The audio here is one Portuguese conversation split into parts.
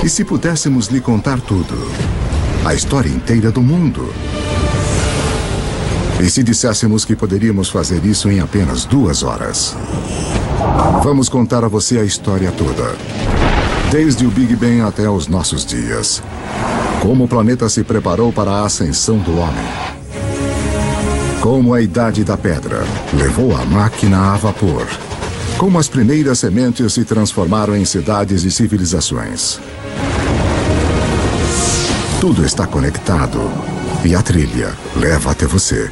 E se pudéssemos lhe contar tudo? A história inteira do mundo? E se disséssemos que poderíamos fazer isso em apenas 2 horas? Vamos contar a você a história toda. Desde o Big Bang até os nossos dias. Como o planeta se preparou para a ascensão do homem. Como a Idade da Pedra levou a máquina a vapor. Como as primeiras sementes se transformaram em cidades e civilizações. Tudo está conectado e a trilha leva até você.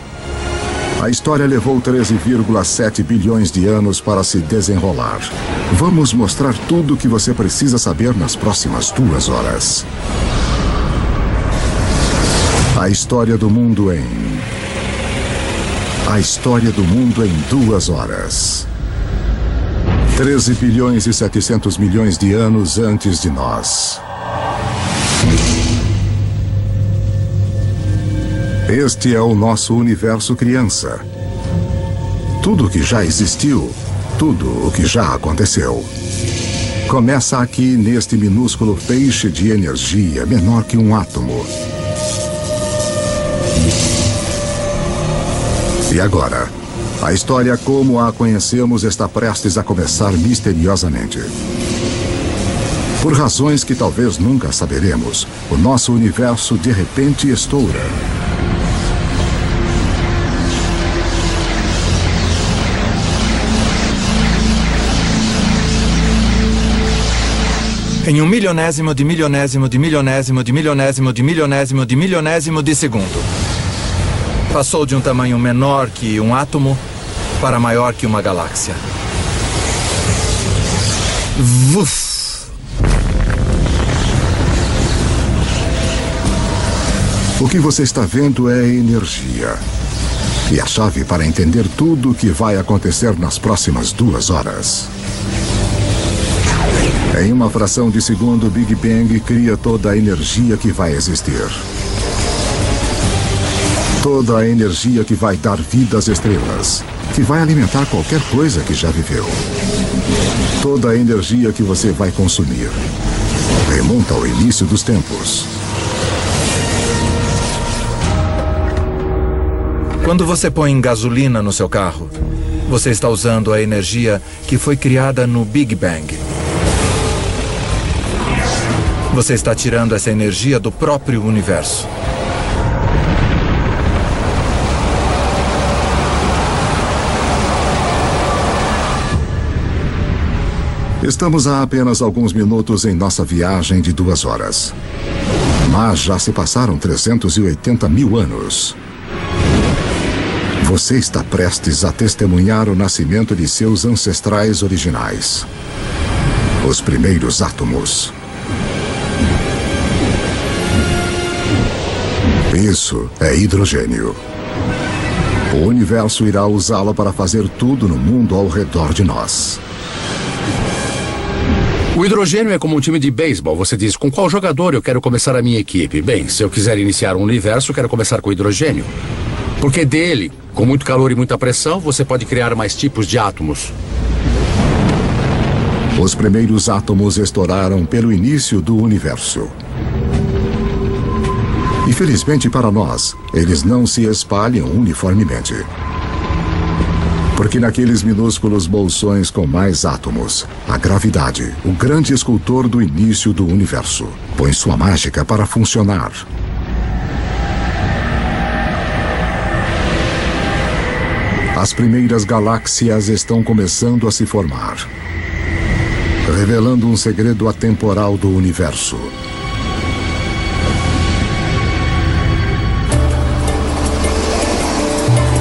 A história levou 13,7 bilhões de anos para se desenrolar. Vamos mostrar tudo o que você precisa saber nas próximas 2 horas. A história do mundo em... A história do mundo em 2 horas. 13 bilhões e 700 milhões de anos antes de nós. Este é o nosso universo criança. Tudo o que já existiu, tudo o que já aconteceu. Começa aqui neste minúsculo feixe de energia menor que um átomo. E agora, a história como a conhecemos está prestes a começar misteriosamente. Por razões que talvez nunca saberemos, o nosso universo de repente estoura. Em 1/milionésimo de milionésimo de milionésimo de milionésimo de milionésimo de milionésimo de segundo. Passou de um tamanho menor que um átomo para maior que uma galáxia. Vuf! O que você está vendo é energia. E a chave para entender tudo o que vai acontecer nas próximas 2 horas. Em uma fração de segundo, o Big Bang cria toda a energia que vai existir. Toda a energia que vai dar vida às estrelas, que vai alimentar qualquer coisa que já viveu. Toda a energia que você vai consumir remonta ao início dos tempos. Quando você põe gasolina no seu carro, você está usando a energia que foi criada no Big Bang. Você está tirando essa energia do próprio universo. Estamos há apenas alguns minutos em nossa viagem de 2 horas. Mas já se passaram 380 mil anos. Você está prestes a testemunhar o nascimento de seus ancestrais originais. Os primeiros átomos. Isso é hidrogênio. O universo irá usá-lo para fazer tudo no mundo ao redor de nós. O hidrogênio é como um time de beisebol. Você diz, com qual jogador eu quero começar a minha equipe? Bem, se eu quiser iniciar um universo, quero começar com hidrogênio. Porque dele, com muito calor e muita pressão, você pode criar mais tipos de átomos. Os primeiros átomos estouraram pelo início do universo. Infelizmente para nós, eles não se espalham uniformemente. Porque naqueles minúsculos bolsões com mais átomos, a gravidade, o grande escultor do início do universo, põe sua mágica para funcionar. As primeiras galáxias estão começando a se formar, revelando um segredo atemporal do universo.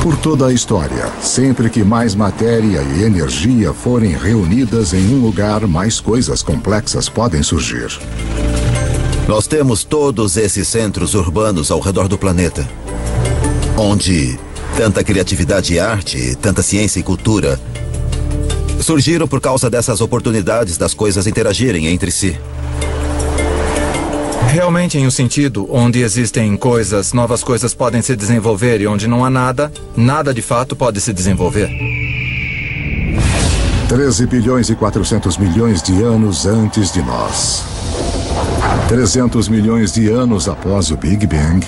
Por toda a história, sempre que mais matéria e energia forem reunidas em um lugar, mais coisas complexas podem surgir. Nós temos todos esses centros urbanos ao redor do planeta, onde tanta criatividade e arte, tanta ciência e cultura surgiram por causa dessas oportunidades das coisas interagirem entre si. Realmente em um sentido onde existem coisas, novas coisas podem se desenvolver e onde não há nada, nada de fato pode se desenvolver. 13 bilhões e 400 milhões de anos antes de nós. 300 milhões de anos após o Big Bang,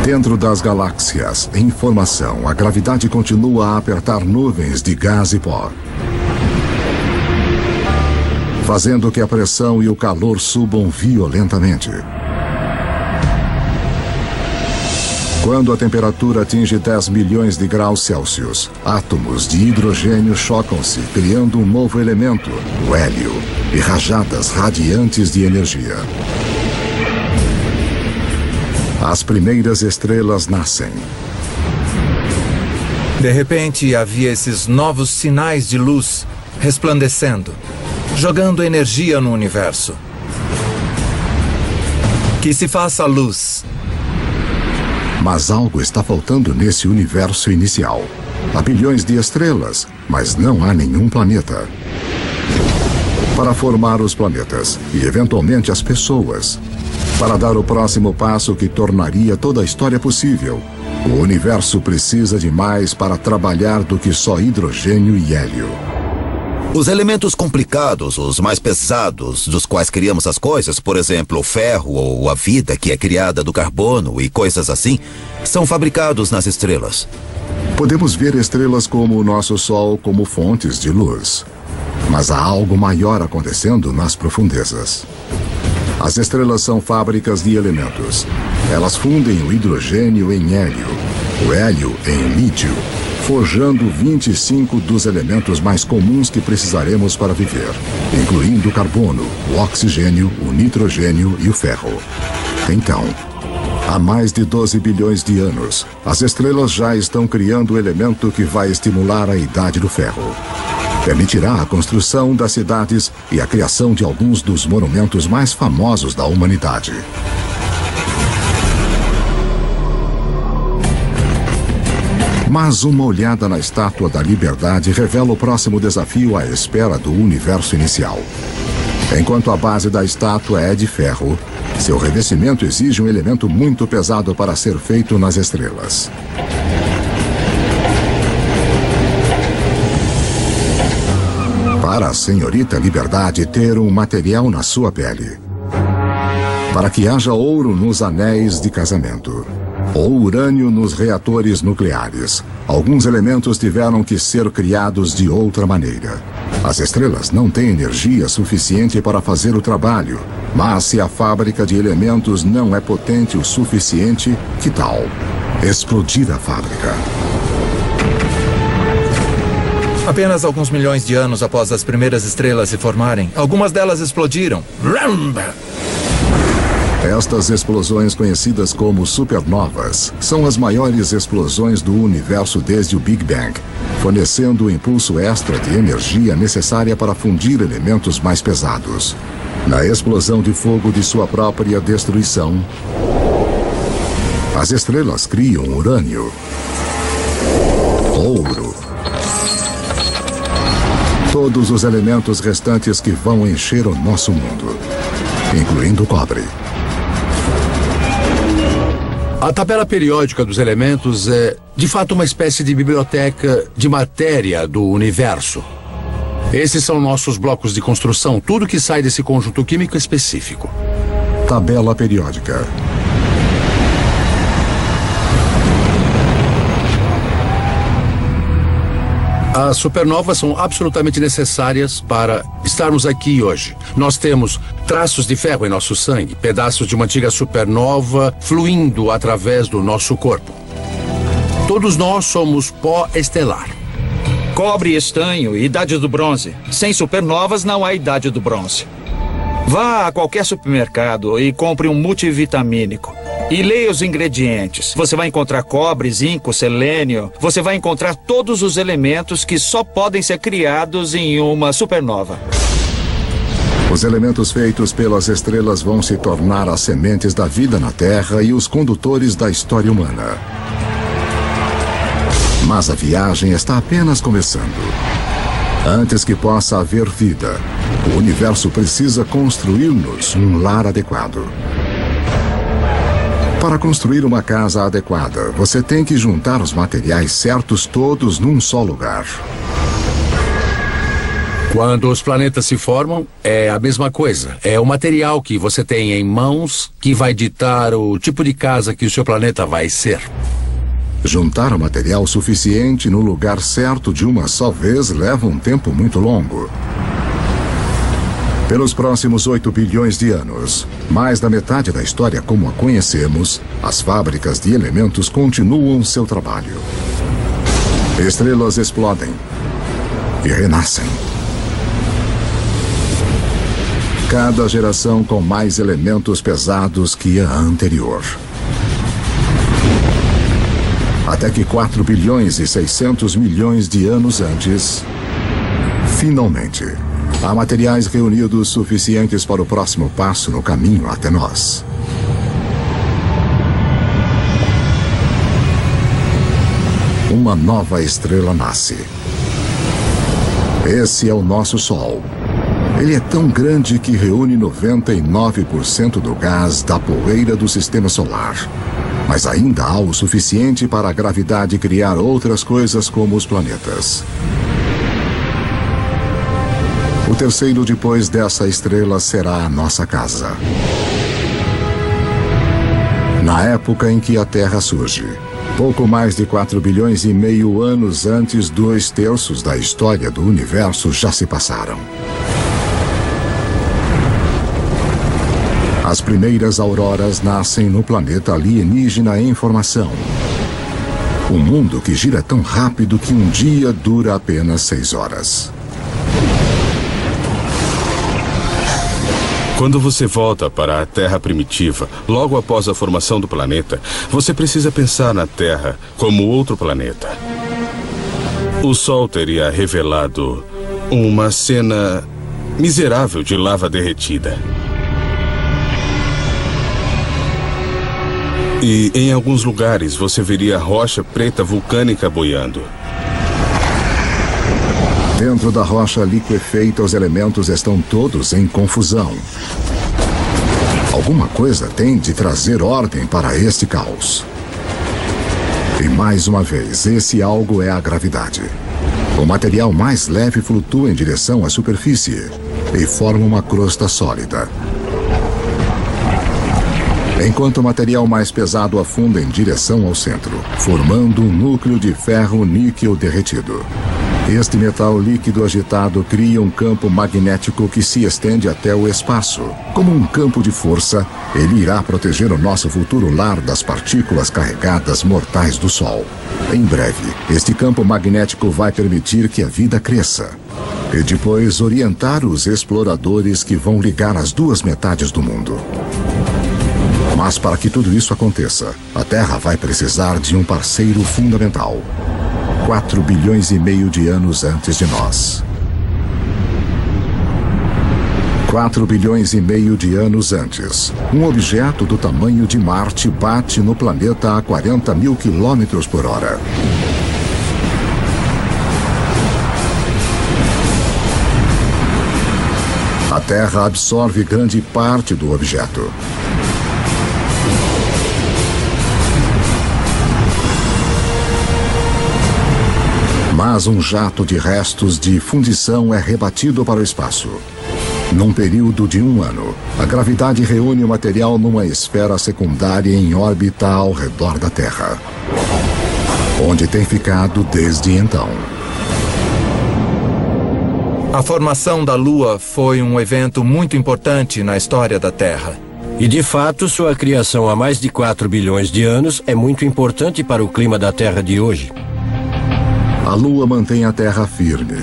dentro das galáxias, em formação, a gravidade continua a apertar nuvens de gás e pó, fazendo que a pressão e o calor subam violentamente. Quando a temperatura atinge 10 milhões de graus Celsius, átomos de hidrogênio chocam-se, criando um novo elemento, o hélio, e rajadas radiantes de energia. As primeiras estrelas nascem. De repente, havia esses novos sinais de luz resplandecendo, jogando energia no universo. Que se faça luz. Mas algo está faltando nesse universo inicial. Há bilhões de estrelas, mas não há nenhum planeta. Para formar os planetas e, eventualmente, as pessoas, para dar o próximo passo que tornaria toda a história possível, o universo precisa de mais para trabalhar do que só hidrogênio e hélio. Os elementos complicados, os mais pesados, dos quais criamos as coisas, por exemplo, o ferro ou a vida que é criada do carbono e coisas assim, são fabricados nas estrelas. Podemos ver estrelas como o nosso Sol como fontes de luz. Mas há algo maior acontecendo nas profundezas. As estrelas são fábricas de elementos. Elas fundem o hidrogênio em hélio, o hélio em lítio, forjando 25 dos elementos mais comuns que precisaremos para viver, incluindo o carbono, o oxigênio, o nitrogênio e o ferro. Então, há mais de 12 bilhões de anos, as estrelas já estão criando o elemento que vai estimular a idade do ferro. Permitirá a construção das cidades e a criação de alguns dos monumentos mais famosos da humanidade. Mas uma olhada na Estátua da Liberdade revela o próximo desafio à espera do universo inicial. Enquanto a base da estátua é de ferro, seu revestimento exige um elemento muito pesado para ser feito nas estrelas. Para a senhorita Liberdade ter um material na sua pele. Para que haja ouro nos anéis de casamento. Ou urânio nos reatores nucleares. Alguns elementos tiveram que ser criados de outra maneira. As estrelas não têm energia suficiente para fazer o trabalho, mas se a fábrica de elementos não é potente o suficiente, que tal explodir a fábrica? Apenas alguns milhões de anos após as primeiras estrelas se formarem, algumas delas explodiram. Estas explosões, conhecidas como supernovas, são as maiores explosões do universo desde o Big Bang, fornecendo o impulso extra de energia necessária para fundir elementos mais pesados. Na explosão de fogo de sua própria destruição, as estrelas criam urânio, ouro, todos os elementos restantes que vão encher o nosso mundo, incluindo o cobre. A tabela periódica dos elementos é, de fato, uma espécie de biblioteca de matéria do universo. Esses são nossos blocos de construção, tudo que sai desse conjunto químico específico. Tabela periódica. As supernovas são absolutamente necessárias para estarmos aqui hoje. Nós temos traços de ferro em nosso sangue, pedaços de uma antiga supernova fluindo através do nosso corpo. Todos nós somos pó estelar. Cobre e estanho, idade do bronze. Sem supernovas não há idade do bronze. Vá a qualquer supermercado e compre um multivitamínico. E leia os ingredientes. Você vai encontrar cobre, zinco, selênio. Você vai encontrar todos os elementos que só podem ser criados em uma supernova. Os elementos feitos pelas estrelas vão se tornar as sementes da vida na Terra e os condutores da história humana. Mas a viagem está apenas começando. Antes que possa haver vida, o universo precisa construir-nos um lar adequado. Para construir uma casa adequada, você tem que juntar os materiais certos todos num só lugar. Quando os planetas se formam, é a mesma coisa. É o material que você tem em mãos que vai ditar o tipo de casa que o seu planeta vai ser. Juntar o material suficiente no lugar certo de uma só vez leva um tempo muito longo. Pelos próximos 8 bilhões de anos, mais da metade da história como a conhecemos, as fábricas de elementos continuam seu trabalho. Estrelas explodem e renascem. Cada geração com mais elementos pesados que a anterior. Até que 4 bilhões e 600 milhões de anos antes, finalmente, há materiais reunidos suficientes para o próximo passo no caminho até nós. Uma nova estrela nasce. Esse é o nosso Sol. Ele é tão grande que reúne 99% do gás da poeira do sistema solar. Mas ainda há o suficiente para a gravidade criar outras coisas como os planetas. O terceiro depois dessa estrela será a nossa casa. Na época em que a Terra surge, pouco mais de 4 bilhões e meio anos antes, 2/3 da história do universo já se passaram. As primeiras auroras nascem no planeta alienígena em formação. Um mundo que gira tão rápido que um dia dura apenas 6 horas. Quando você volta para a Terra primitiva, logo após a formação do planeta, você precisa pensar na Terra como outro planeta. O Sol teria revelado uma cena miserável de lava derretida. E em alguns lugares você veria rocha preta vulcânica boiando. Dentro da rocha liquefeita, os elementos estão todos em confusão. Alguma coisa tem de trazer ordem para este caos. E mais uma vez, esse algo é a gravidade. O material mais leve flutua em direção à superfície e forma uma crosta sólida. Enquanto o material mais pesado afunda em direção ao centro, formando um núcleo de ferro-níquel derretido. Este metal líquido agitado cria um campo magnético que se estende até o espaço. Como um campo de força, ele irá proteger o nosso futuro lar das partículas carregadas mortais do Sol. Em breve, este campo magnético vai permitir que a vida cresça. E depois orientar os exploradores que vão ligar as duas metades do mundo. Mas para que tudo isso aconteça, a Terra vai precisar de um parceiro fundamental. 4 bilhões e meio de anos antes de nós. 4 bilhões e meio de anos antes, um objeto do tamanho de Marte bate no planeta a 40 mil quilômetros por hora. A Terra absorve grande parte do objeto. Mas um jato de restos de fundição é rebatido para o espaço. Num período de 1 ano, a gravidade reúne o material numa esfera secundária em órbita ao redor da Terra, onde tem ficado desde então. A formação da Lua foi um evento muito importante na história da Terra. E de fato, sua criação há mais de 4 bilhões de anos é muito importante para o clima da Terra de hoje. A Lua mantém a Terra firme.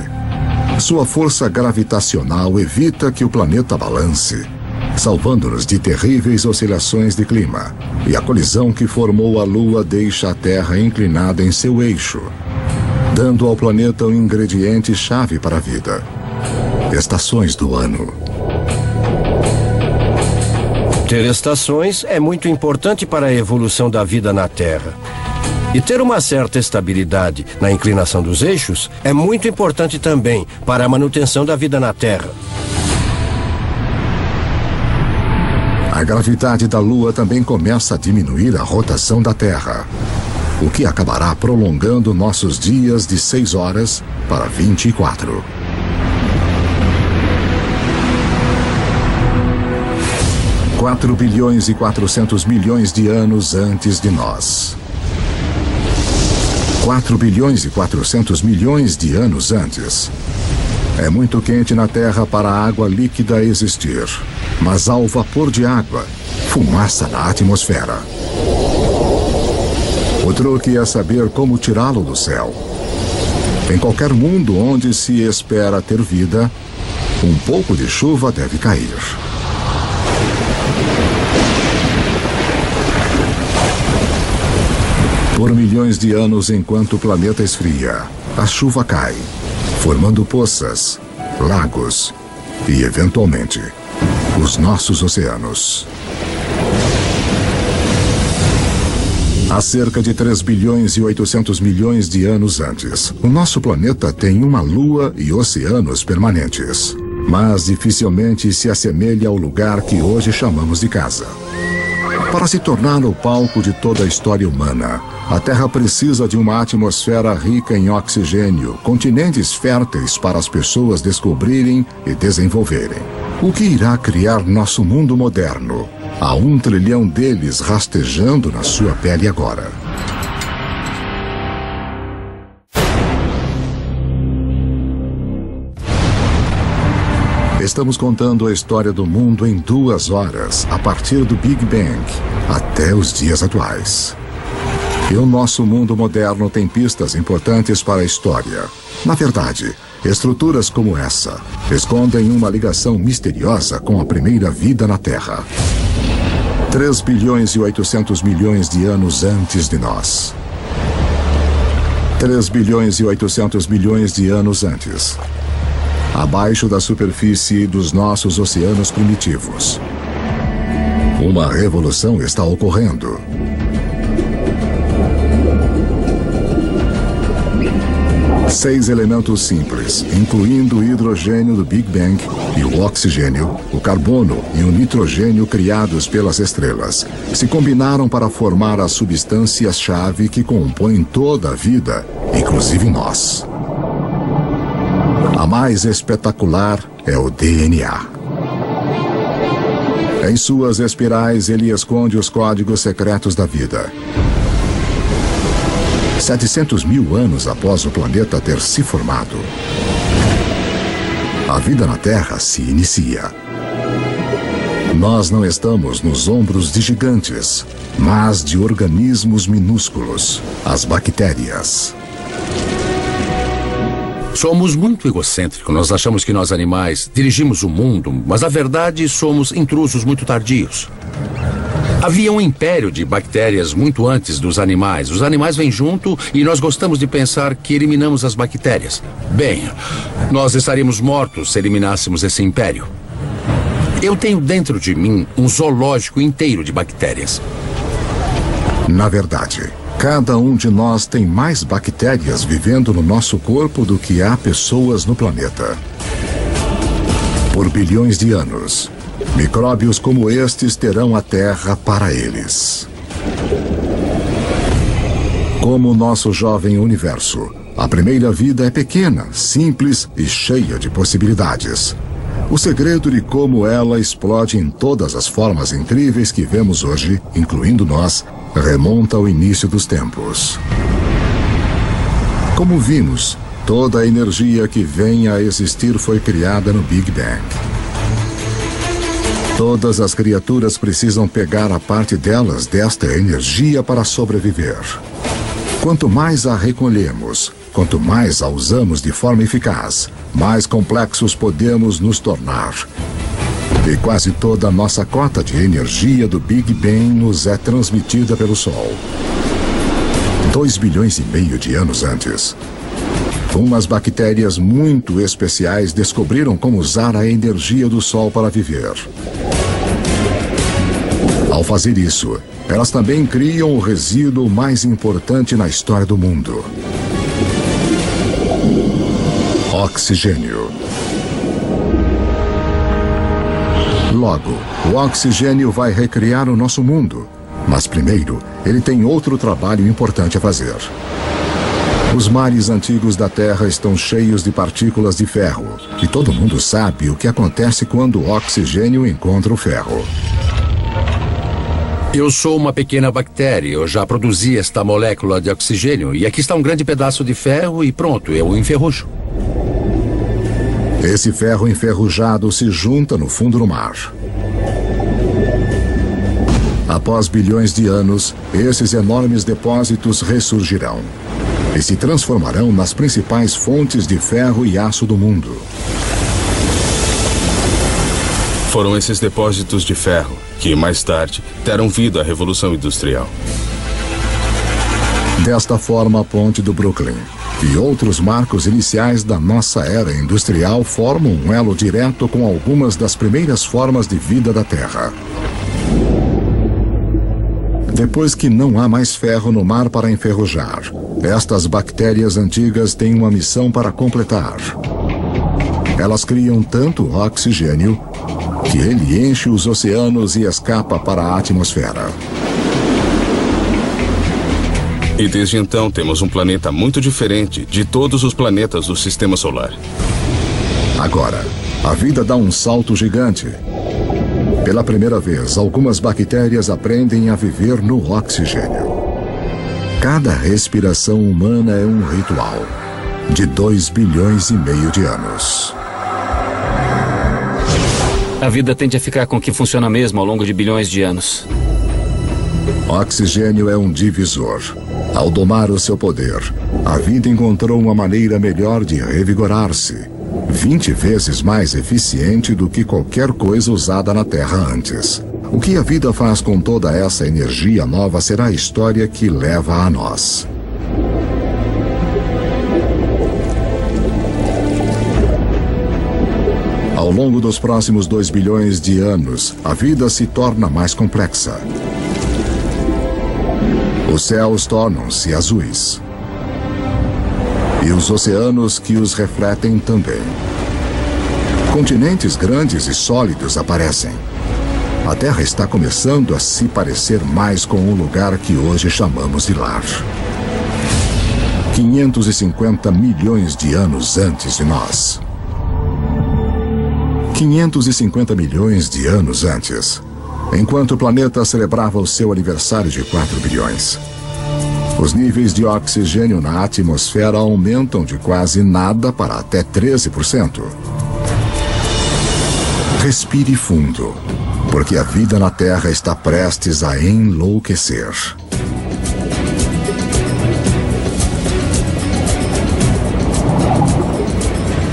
Sua força gravitacional evita que o planeta balance, salvando-nos de terríveis oscilações de clima. E a colisão que formou a Lua deixa a Terra inclinada em seu eixo, dando ao planeta um ingrediente-chave para a vida: estações do ano. Ter estações é muito importante para a evolução da vida na Terra. E ter uma certa estabilidade na inclinação dos eixos é muito importante também para a manutenção da vida na Terra. A gravidade da Lua também começa a diminuir a rotação da Terra, o que acabará prolongando nossos dias de 6 horas para 24. 4 bilhões e 400 milhões de anos antes de nós. 4 bilhões e 400 milhões de anos antes. É muito quente na Terra para a água líquida existir, mas há o vapor de água, fumaça na atmosfera. O truque é saber como tirá-lo do céu. Em qualquer mundo onde se espera ter vida, um pouco de chuva deve cair. Por milhões de anos, enquanto o planeta esfria, a chuva cai, formando poças, lagos e, eventualmente, os nossos oceanos. Há cerca de 3 bilhões e 800 milhões de anos antes, o nosso planeta tem uma lua e oceanos permanentes, mas dificilmente se assemelha ao lugar que hoje chamamos de casa. Para se tornar o palco de toda a história humana, a Terra precisa de uma atmosfera rica em oxigênio, continentes férteis para as pessoas descobrirem e desenvolverem. O que irá criar nosso mundo moderno? Há 1 trilhão deles rastejando na sua pele agora. Estamos contando a história do mundo em 2 horas, a partir do Big Bang até os dias atuais. E o nosso mundo moderno tem pistas importantes para a história. Na verdade, estruturas como essa escondem uma ligação misteriosa com a primeira vida na Terra. 3 bilhões e 800 milhões de anos antes de nós. 3 bilhões e 800 milhões de anos antes. Abaixo da superfície dos nossos oceanos primitivos. Uma revolução está ocorrendo. Seis elementos simples, incluindo o hidrogênio do Big Bang e o oxigênio, o carbono e o nitrogênio criados pelas estrelas, se combinaram para formar as substâncias-chave que compõem toda a vida, inclusive nós. A mais espetacular é o DNA. Em suas espirais, ele esconde os códigos secretos da vida. 700 mil anos após o planeta ter se formado, a vida na Terra se inicia. Nós não estamos nos ombros de gigantes, mas de organismos minúsculos, as bactérias. Somos muito egocêntricos. Nós achamos que nós animais dirigimos o mundo, mas na verdade somos intrusos muito tardios. Havia um império de bactérias muito antes dos animais. Os animais vêm junto e nós gostamos de pensar que eliminamos as bactérias. Bem, nós estaríamos mortos se eliminássemos esse império. Eu tenho dentro de mim um zoológico inteiro de bactérias. Na verdade, cada um de nós tem mais bactérias vivendo no nosso corpo do que há pessoas no planeta. Por bilhões de anos, micróbios como estes terão a Terra para eles. Como o nosso jovem universo, a primeira vida é pequena, simples e cheia de possibilidades. O segredo de como ela explode em todas as formas incríveis que vemos hoje, incluindo nós, remonta ao início dos tempos. Como vimos, toda a energia que vem a existir foi criada no Big Bang. Todas as criaturas precisam pegar a parte delas desta energia para sobreviver. Quanto mais a recolhemos, quanto mais a usamos de forma eficaz, mais complexos podemos nos tornar. E quase toda a nossa cota de energia do Big Bang nos é transmitida pelo Sol. 2 bilhões e meio de anos antes, umas bactérias muito especiais descobriram como usar a energia do Sol para viver. Ao fazer isso, elas também criam o resíduo mais importante na história do mundo: oxigênio. Logo, o oxigênio vai recriar o nosso mundo. Mas primeiro, ele tem outro trabalho importante a fazer. Os mares antigos da Terra estão cheios de partículas de ferro. E todo mundo sabe o que acontece quando o oxigênio encontra o ferro. Eu sou uma pequena bactéria. Eu já produzi esta molécula de oxigênio. E aqui está um grande pedaço de ferro e pronto, eu o enferrujo. Esse ferro enferrujado se junta no fundo do mar. Após bilhões de anos, esses enormes depósitos ressurgirão e se transformarão nas principais fontes de ferro e aço do mundo. Foram esses depósitos de ferro que, mais tarde, deram vida à Revolução Industrial. Desta forma, a Ponte do Brooklyn e outros marcos iniciais da nossa era industrial formam um elo direto com algumas das primeiras formas de vida da Terra. Depois que não há mais ferro no mar para enferrujar, estas bactérias antigas têm uma missão para completar. Elas criam tanto oxigênio que ele enche os oceanos e escapa para a atmosfera. E desde então temos um planeta muito diferente de todos os planetas do Sistema Solar. Agora, a vida dá um salto gigante. Pela primeira vez, algumas bactérias aprendem a viver no oxigênio. Cada respiração humana é um ritual de 2,5 bilhões de anos. A vida tende a ficar com o que funciona mesmo ao longo de bilhões de anos. Oxigênio é um divisor. Ao domar o seu poder, a vida encontrou uma maneira melhor de revigorar-se, 20 vezes mais eficiente do que qualquer coisa usada na Terra antes. O que a vida faz com toda essa energia nova será a história que leva a nós. Ao longo dos próximos 2 bilhões de anos, a vida se torna mais complexa. Os céus tornam-se azuis. E os oceanos que os refletem também. Continentes grandes e sólidos aparecem. A Terra está começando a se parecer mais com o lugar que hoje chamamos de lar. 550 milhões de anos antes de nós. 550 milhões de anos antes, enquanto o planeta celebrava o seu aniversário de 4 bilhões. Os níveis de oxigênio na atmosfera aumentam de quase nada para até 13%. Respire fundo, porque a vida na Terra está prestes a enlouquecer.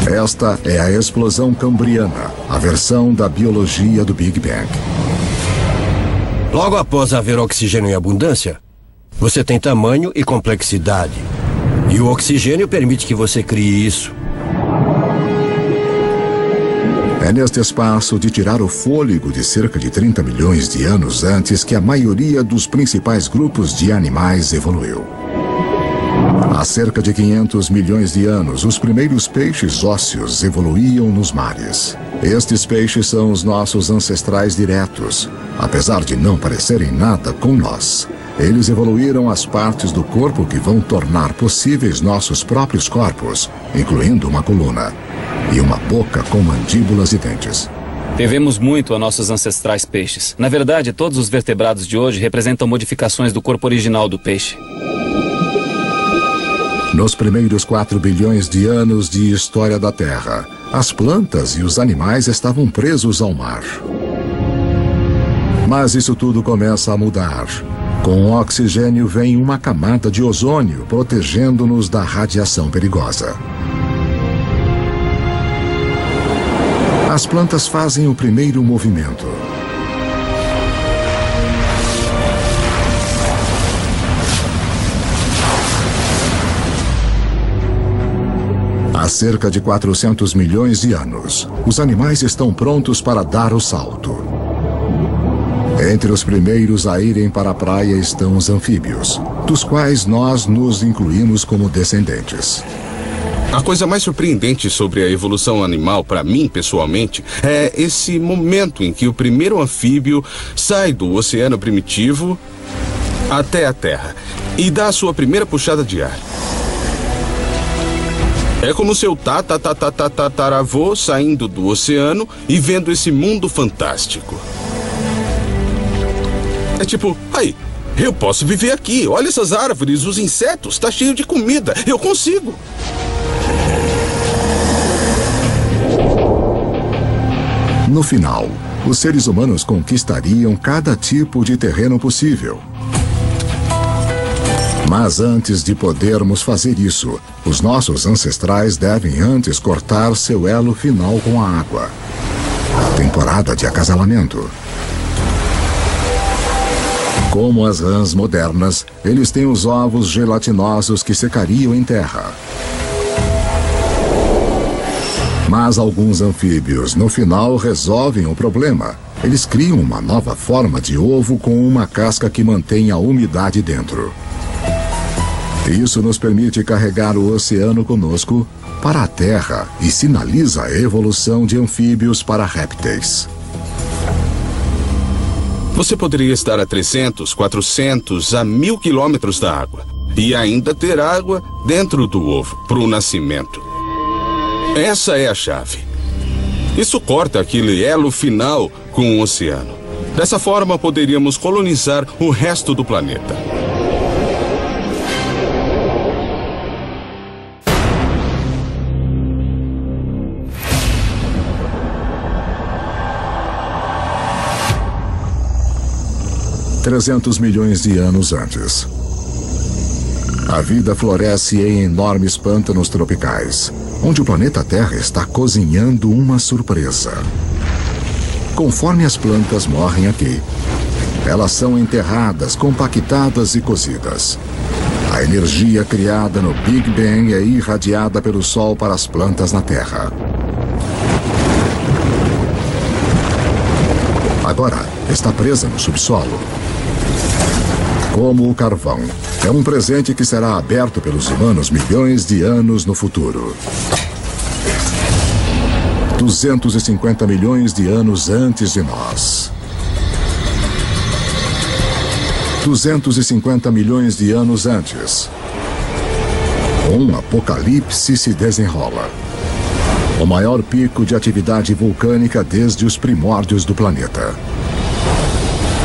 Esta é a explosão cambriana, a versão da biologia do Big Bang. Logo após haver oxigênio em abundância, você tem tamanho e complexidade. E o oxigênio permite que você crie isso. É neste espaço de tirar o fôlego de cerca de 30 milhões de anos antes que a maioria dos principais grupos de animais evoluiu. Há cerca de 500 milhões de anos, os primeiros peixes ósseos evoluíam nos mares. Estes peixes são os nossos ancestrais diretos, apesar de não parecerem nada com nós. Eles evoluíram as partes do corpo que vão tornar possíveis nossos próprios corpos, incluindo uma coluna e uma boca com mandíbulas e dentes. Devemos muito a nossos ancestrais peixes. Na verdade, todos os vertebrados de hoje representam modificações do corpo original do peixe. Nos primeiros 4 bilhões de anos de história da Terra, as plantas e os animais estavam presos ao mar. Mas isso tudo começa a mudar. Com o oxigênio vem uma camada de ozônio protegendo-nos da radiação perigosa. As plantas fazem o primeiro movimento. Há cerca de 400 milhões de anos, os animais estão prontos para dar o salto. Entre os primeiros a irem para a praia estão os anfíbios, dos quais nós nos incluímos como descendentes. A coisa mais surpreendente sobre a evolução animal, para mim, pessoalmente, é esse momento em que o primeiro anfíbio sai do oceano primitivo até a Terra e dá a sua primeira puxada de ar. É como seu tataravô saindo do oceano e vendo esse mundo fantástico. É tipo, aí, eu posso viver aqui. Olha essas árvores, os insetos, tá cheio de comida. Eu consigo. No final, os seres humanos conquistariam cada tipo de terreno possível. Mas antes de podermos fazer isso, os nossos ancestrais devem antes cortar seu elo final com a água. A temporada de acasalamento. Como as rãs modernas, eles têm os ovos gelatinosos que secariam em terra. Mas alguns anfíbios, no final, resolvem o problema. Eles criam uma nova forma de ovo com uma casca que mantém a umidade dentro. Isso nos permite carregar o oceano conosco para a Terra e sinaliza a evolução de anfíbios para répteis. Você poderia estar a 300, 400, a 1000 quilômetros da água e ainda ter água dentro do ovo para o nascimento. Essa é a chave. Isso corta aquele elo final com o oceano. Dessa forma, poderíamos colonizar o resto do planeta. $300 milhões de anos antes. A vida floresce em enormes pântanos tropicais, onde o planeta Terra está cozinhando uma surpresa. Conforme as plantas morrem aqui, elas são enterradas, compactadas e cozidas. A energia criada no Big Bang é irradiada pelo Sol para as plantas na Terra. Agora está presa no subsolo. Como o carvão, é um presente que será aberto pelos humanos milhões de anos no futuro. 250 milhões de anos antes de nós. 250 milhões de anos antes. Um apocalipse se desenrola. O maior pico de atividade vulcânica desde os primórdios do planeta.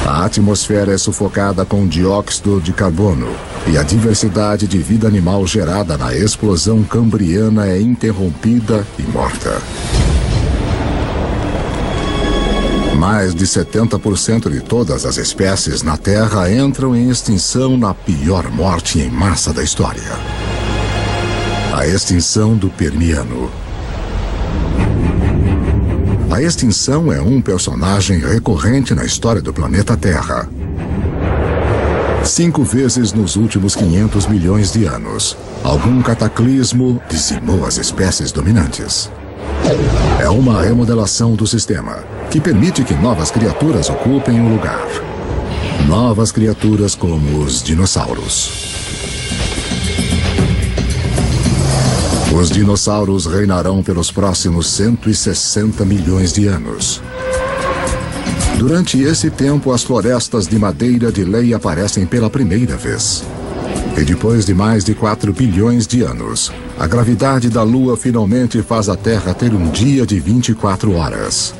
A atmosfera é sufocada com dióxido de carbono e a diversidade de vida animal gerada na explosão cambriana é interrompida e morta. Mais de 70% de todas as espécies na Terra entram em extinção na pior morte em massa da história. A extinção do Permiano. A extinção é um personagem recorrente na história do planeta Terra. 5 vezes nos últimos 500 milhões de anos, algum cataclismo dizimou as espécies dominantes. É uma remodelação do sistema, que permite que novas criaturas ocupem o lugar. Novas criaturas como os dinossauros. Os dinossauros reinarão pelos próximos 160 milhões de anos. Durante esse tempo, as florestas de madeira de lei aparecem pela primeira vez. E depois de mais de 4 bilhões de anos, a gravidade da Lua finalmente faz a Terra ter um dia de 24 horas.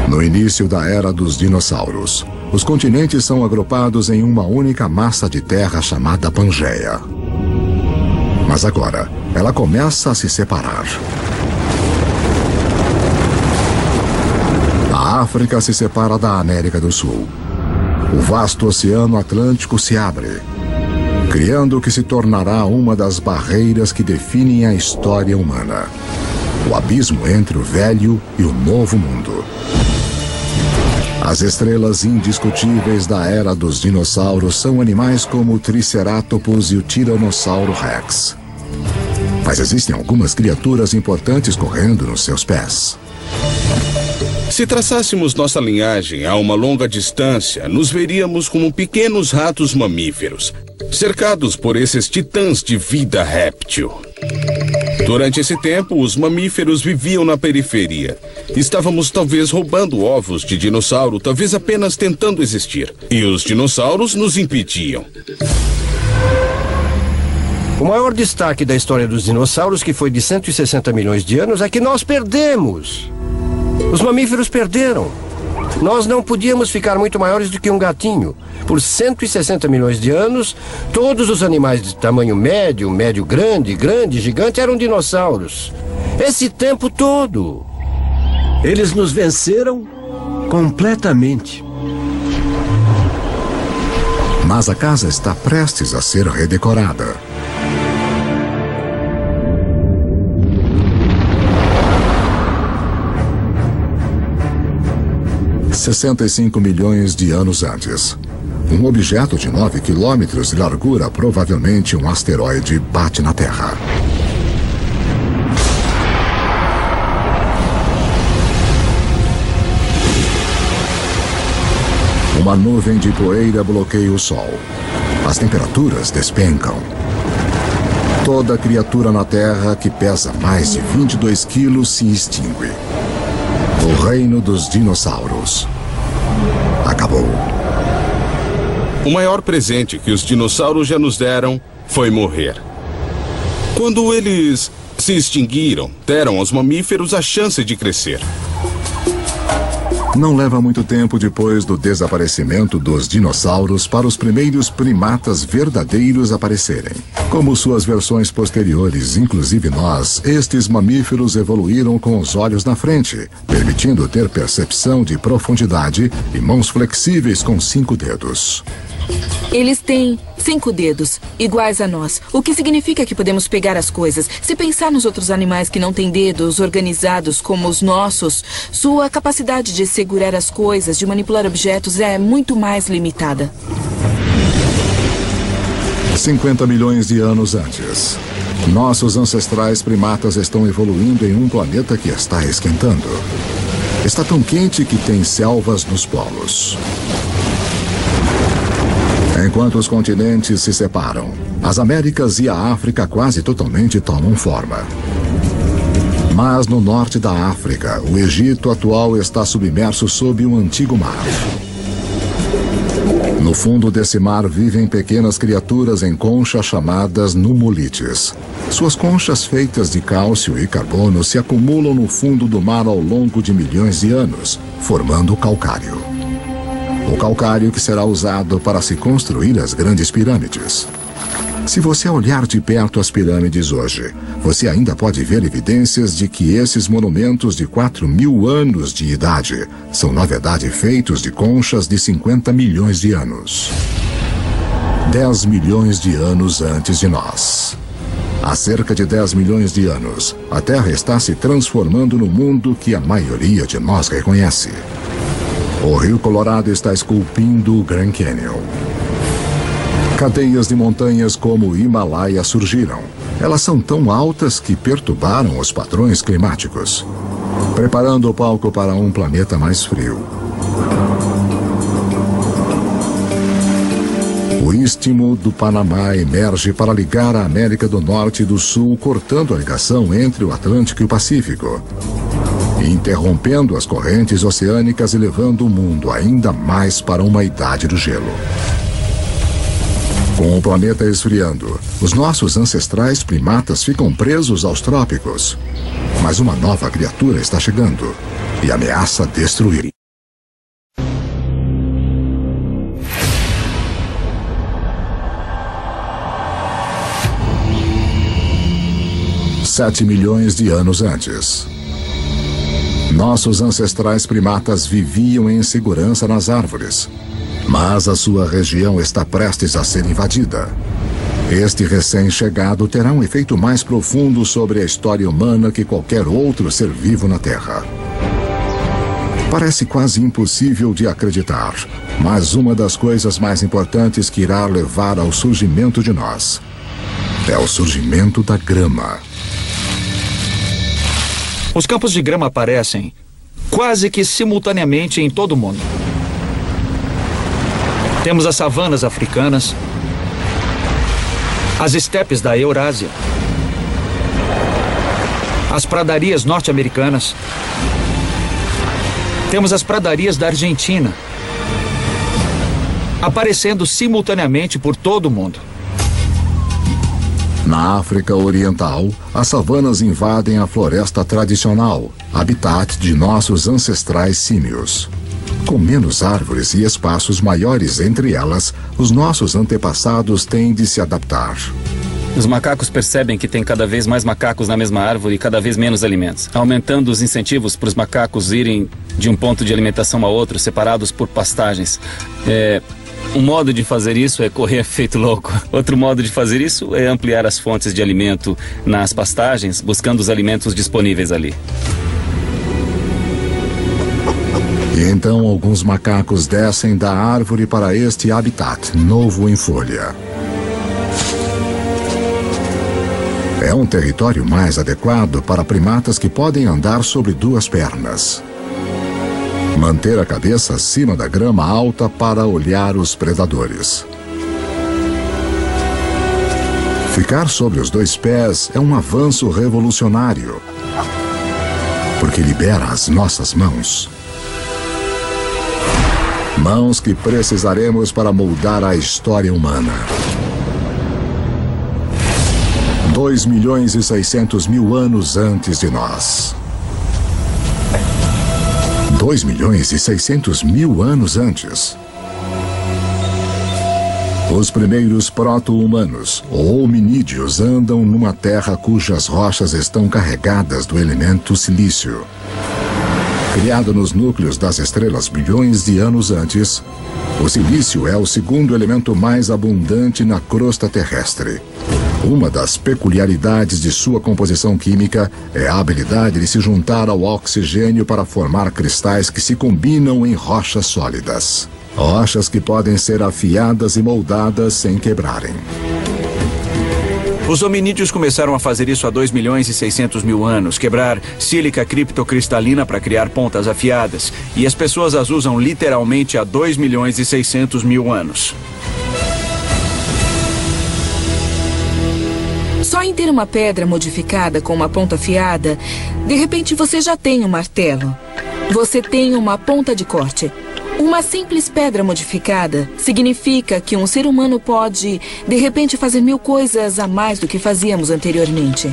No início da era dos dinossauros, os continentes são agrupados em uma única massa de terra chamada Pangeia. Mas agora, ela começa a se separar. A África se separa da América do Sul. O vasto Oceano Atlântico se abre, criando o que se tornará uma das barreiras que definem a história humana. O abismo entre o velho e o novo mundo. As estrelas indiscutíveis da era dos dinossauros são animais como o Triceratopus e o Tiranossauro Rex. Mas existem algumas criaturas importantes correndo nos seus pés. Se traçássemos nossa linhagem a uma longa distância, nos veríamos como pequenos ratos mamíferos, cercados por esses titãs de vida réptil. Durante esse tempo, os mamíferos viviam na periferia. Estávamos talvez roubando ovos de dinossauro, talvez apenas tentando existir. E os dinossauros nos impediam. O maior destaque da história dos dinossauros, que foi de 160 milhões de anos, é que nós perdemos. Os mamíferos perderam. Nós não podíamos ficar muito maiores do que um gatinho. Por 160 milhões de anos, todos os animais de tamanho médio, médio-grande, grande, gigante eram dinossauros. Esse tempo todo. Eles nos venceram completamente. Mas a casa está prestes a ser redecorada. $65 milhões de anos antes. Um objeto de 9 quilômetros de largura, provavelmente um asteroide, bate na Terra. Uma nuvem de poeira bloqueia o Sol. As temperaturas despencam. Toda criatura na Terra que pesa mais de 22 quilos se extingue. O reino dos dinossauros acabou. O maior presente que os dinossauros já nos deram foi morrer. Quando eles se extinguiram, deram aos mamíferos a chance de crescer. Não leva muito tempo depois do desaparecimento dos dinossauros para os primeiros primatas verdadeiros aparecerem. Como suas versões posteriores, inclusive nós, estes mamíferos evoluíram com os olhos na frente, permitindo ter percepção de profundidade e mãos flexíveis com 5 dedos. Eles têm 5 dedos, iguais a nós, o que significa que podemos pegar as coisas. Se pensar nos outros animais que não têm dedos organizados como os nossos, sua capacidade de segurar as coisas, de manipular objetos é muito mais limitada. 50 milhões de anos antes. Nossos ancestrais primatas estão evoluindo em um planeta que está esquentando. Está tão quente que tem selvas nos polos. Enquanto os continentes se separam, as Américas e a África quase totalmente tomam forma. Mas no norte da África, o Egito atual está submerso sob um antigo mar. No fundo desse mar vivem pequenas criaturas em conchas chamadas nummulites. Suas conchas feitas de cálcio e carbono se acumulam no fundo do mar ao longo de milhões de anos, formando o calcário. O calcário que será usado para se construir as grandes pirâmides. Se você olhar de perto as pirâmides hoje, você ainda pode ver evidências de que esses monumentos de 4.000 anos de idade são, na verdade, feitos de conchas de 50 milhões de anos. 10 milhões de anos antes de nós. Há cerca de 10 milhões de anos, a Terra está se transformando no mundo que a maioria de nós reconhece. O Rio Colorado está esculpindo o Grand Canyon. Cadeias de montanhas como o Himalaia surgiram. Elas são tão altas que perturbaram os padrões climáticos, preparando o palco para um planeta mais frio. O Istmo do Panamá emerge para ligar a América do Norte e do Sul, cortando a ligação entre o Atlântico e o Pacífico, interrompendo as correntes oceânicas e levando o mundo ainda mais para uma idade do gelo. Com o planeta esfriando, os nossos ancestrais primatas ficam presos aos trópicos. Mas uma nova criatura está chegando e ameaça destruir. Sete milhões de anos antes. Nossos ancestrais primatas viviam em segurança nas árvores, mas a sua região está prestes a ser invadida. Este recém-chegado terá um efeito mais profundo sobre a história humana que qualquer outro ser vivo na Terra. Parece quase impossível de acreditar, mas uma das coisas mais importantes que irá levar ao surgimento de nós é o surgimento da grama. Os campos de grama aparecem quase que simultaneamente em todo o mundo. Temos as savanas africanas, as estepes da Eurásia, as pradarias norte-americanas, temos as pradarias da Argentina, aparecendo simultaneamente por todo o mundo. Na África Oriental, as savanas invadem a floresta tradicional, habitat de nossos ancestrais símios. Com menos árvores e espaços maiores entre elas, os nossos antepassados têm de se adaptar. Os macacos percebem que tem cada vez mais macacos na mesma árvore e cada vez menos alimentos, aumentando os incentivos para os macacos irem de um ponto de alimentação a outro, separados por pastagens. Um modo de fazer isso é correr feito louco. Outro modo de fazer isso é ampliar as fontes de alimento nas pastagens, buscando os alimentos disponíveis ali. E então alguns macacos descem da árvore para este habitat novo em folha. É um território mais adequado para primatas que podem andar sobre duas pernas. Manter a cabeça acima da grama alta para olhar os predadores. Ficar sobre os dois pés é um avanço revolucionário, porque libera as nossas mãos. Mãos que precisaremos para moldar a história humana. 2.600.000 anos antes de nós. 2.600.000 anos antes. Os primeiros proto-humanos, ou hominídeos, andam numa terra cujas rochas estão carregadas do elemento silício. Criado nos núcleos das estrelas bilhões de anos antes, o silício é o segundo elemento mais abundante na crosta terrestre. Uma das peculiaridades de sua composição química é a habilidade de se juntar ao oxigênio para formar cristais que se combinam em rochas sólidas. Rochas que podem ser afiadas e moldadas sem quebrarem. Os hominídeos começaram a fazer isso há 2.600.000 anos, quebrar sílica criptocristalina para criar pontas afiadas. E as pessoas as usam literalmente há 2.600.000 anos. Só em ter uma pedra modificada com uma ponta afiada, de repente você já tem um martelo. Você tem uma ponta de corte. Uma simples pedra modificada significa que um ser humano pode, de repente, fazer 1000 coisas a mais do que fazíamos anteriormente.